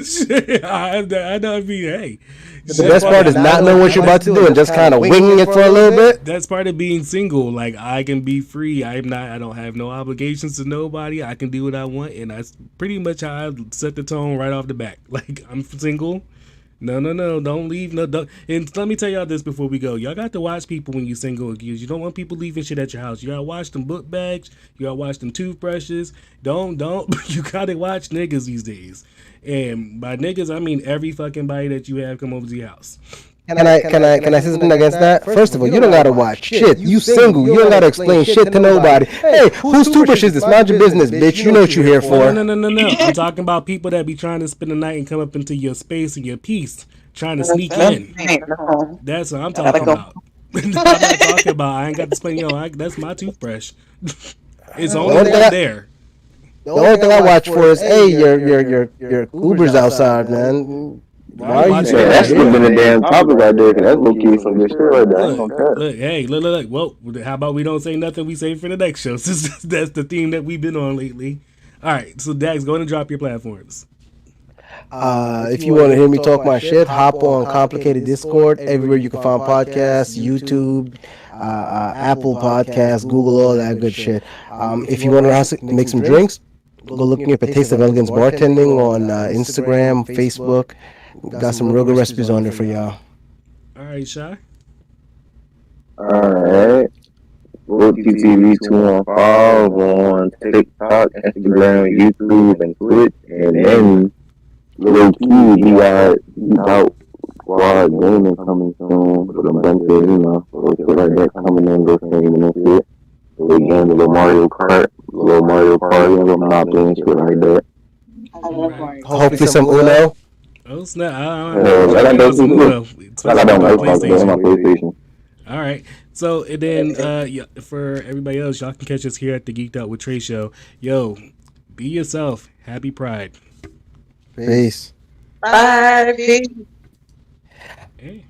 Shit, I know. I mean, hey, The best part is not knowing what you're about to do and just kind of winging it for a little bit. that's part of being single. Like, I can be free. I don't have no obligations to nobody. I can do what I want, and that's pretty much how I set the tone right off the bat. Like, I'm single. No, don't leave. No, don't. And let me tell y'all this before we go. Y'all got to watch people when you single, because you don't want people leaving shit at your house. You gotta watch them book bags. You gotta watch them toothbrushes. Don't. You gotta watch niggas these days. And by niggas, I mean every fucking body that you have come over to your house. Can I say something against that? First of all, you don't gotta watch shit. You single. You don't gotta explain shit to nobody. Hey, whose toothbrush is this? Mind your business, bitch. You know what you're here for. No. I'm talking about people that be trying to spend the night and come up into your space and your peace, trying to sneak in. That's what I'm talking about. I'm not talking about. I ain't got to explain. That's my toothbrush. It's only there. The only thing I watch for is, hey, your Uber's outside, man. Why are you Yeah, saying that should have that? been a damn topic right there, because that's low-key some good shit right there. I ain't gonna cut. Look, hey, look. Well, how about we don't say nothing? We save for the next show. Since that's the theme that we've been on lately. All right, so Dax, go ahead and drop your platforms. If you want to hear me talk my shit, hop on Complicated Discord. Everywhere you can find podcasts, YouTube, Apple Podcasts, Google, all that good shit. If you want to learn how to make some drinks, go look me up at Taste of Elegance Bartending on Instagram, Facebook. Got some real good recipes on there for y'all. All right, Shy. Alright. TV 215 on TikTok, Instagram, YouTube, and Twitch. And then, low key, we got Out Squad Gaming coming soon with a bunch of, shit like that coming in, go streaming and shit. So we game a little Mario Kart, a little Monopoly and shit like that. Hopefully some Uno. Oh snap! I got those too. I got that on Xbox, but on my PlayStation. All right. So, and then for everybody else, y'all can catch us here at the Geek'd Out with Trey show. Yo, be yourself. Happy Pride. Peace. Bye. Hey.